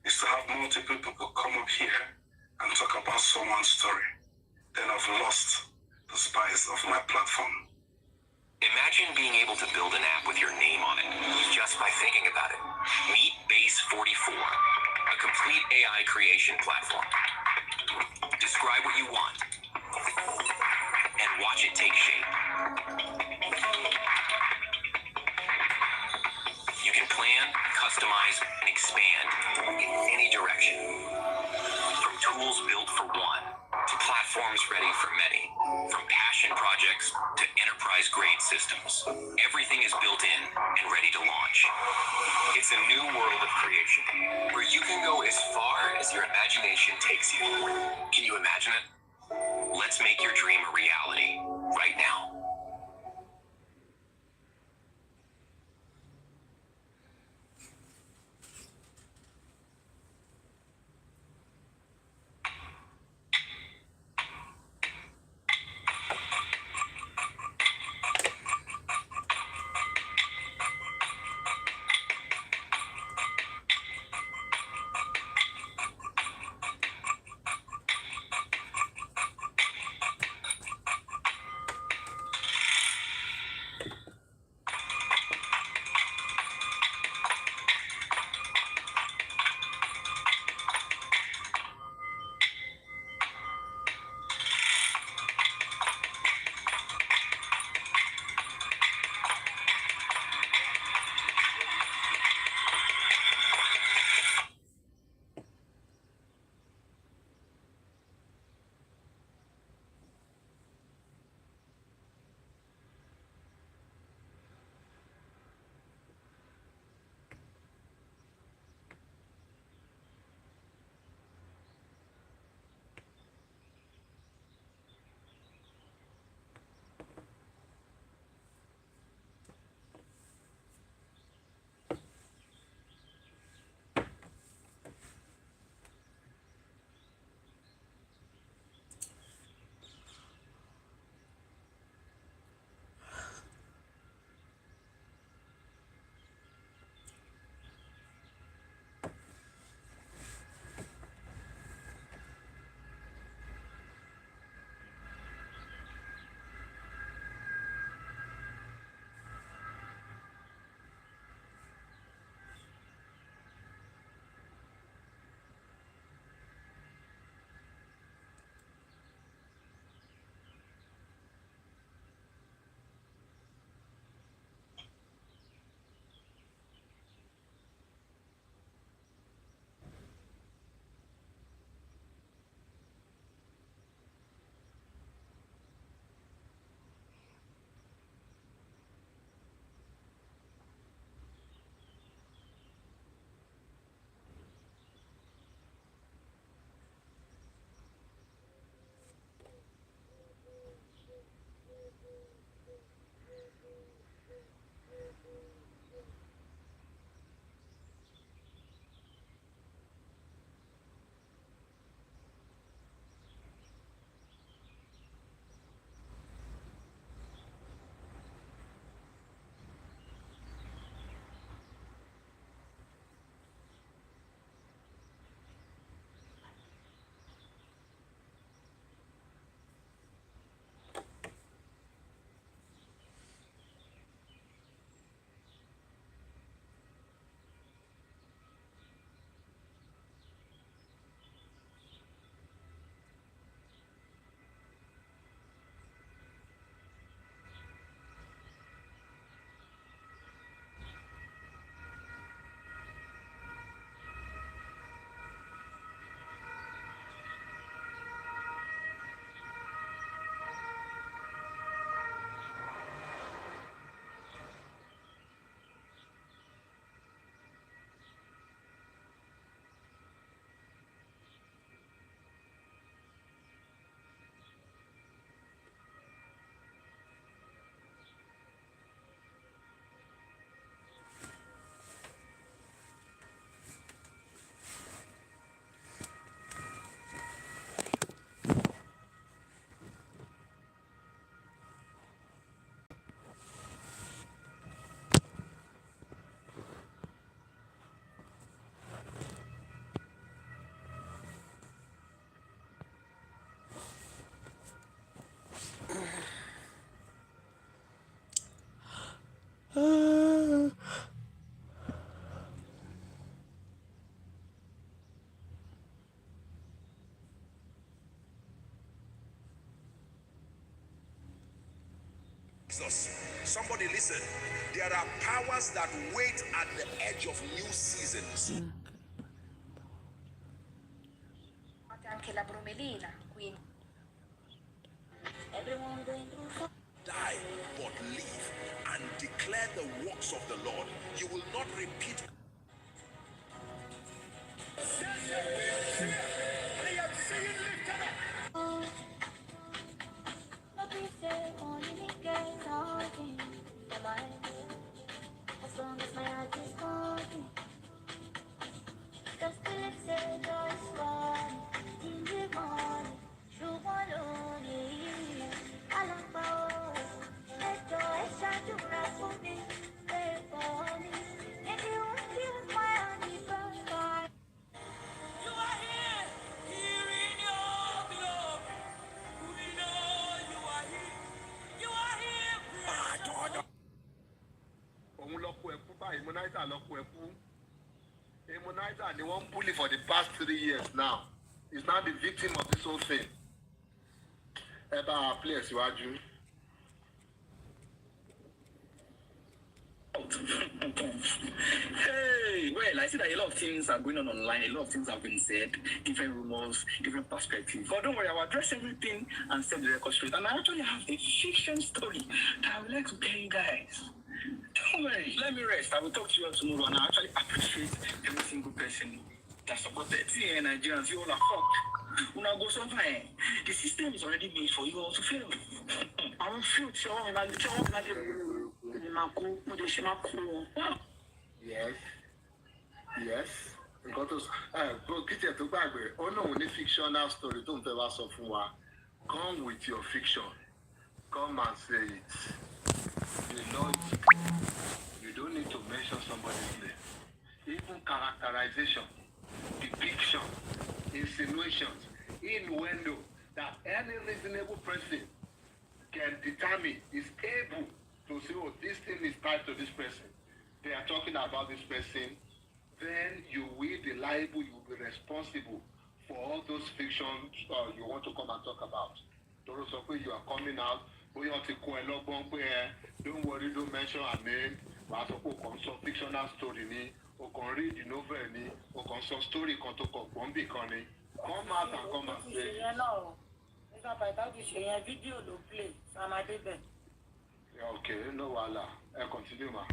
is to have multiple people come up here and talk about someone's story. Then I've lost the spice of my platform. Imagine being able to build an app with your name on it just by thinking about it. Meet Base 44, a complete AI creation platform. Describe what you want and watch it take shape. You can plan, customize, and expand in any direction. From tools built for one to platforms ready for many. From passion projects to enterprise-grade systems. Everything is built in and ready to launch. It's a new world of creation where you can go as far as your imagination takes you. Can you imagine it? Let's make your dream a reality right now. Jesus. Somebody listen. There are powers that wait at the edge of new seasons. Anche la bromelina, quindi everyone going through. Die, but live and declare the works of the Lord. You will not repeat. As long as my heart is talking, just to let's say just one in the morning, true one only. I love power, let joy shine to bright for me, pray for me. If you want to use my honey first, you are here, here in your beloved. We know you are here, you are here. Immunizer, they won't bully for the past 3 years now. He's now the victim of this whole thing. Eba, please, you are you. Hey, well, I see that a lot of things are going on online. A lot of things have been said, different rumors, different perspectives. But don't worry, I will address everything and set the record straight. And I actually have a fiction story that I would like to tell you guys. Don't worry, let me rest. I will talk to you all tomorrow, and I actually appreciate every single person that supported. See, Nigerians, you all are fucked. When I go somewhere, the system is already made for you all to fail. I won't fail. Yes. Because to Bagwe, only fictional story don't tell us of one. Come with your fiction. Come and say it. You know it. You don't need to mention somebody's name. Even characterization, depiction, insinuations, innuendo that any reasonable person can determine, is able to say, oh, this thing is tied to this person. They are talking about this person. Then you will be liable, you will be responsible for all those fictions you want to come and talk about. You are coming out, don't worry, don't mention her name. Some fictional story, or can read the novel, or can some story come out and come and say. Okay, no wala. I continue, ma.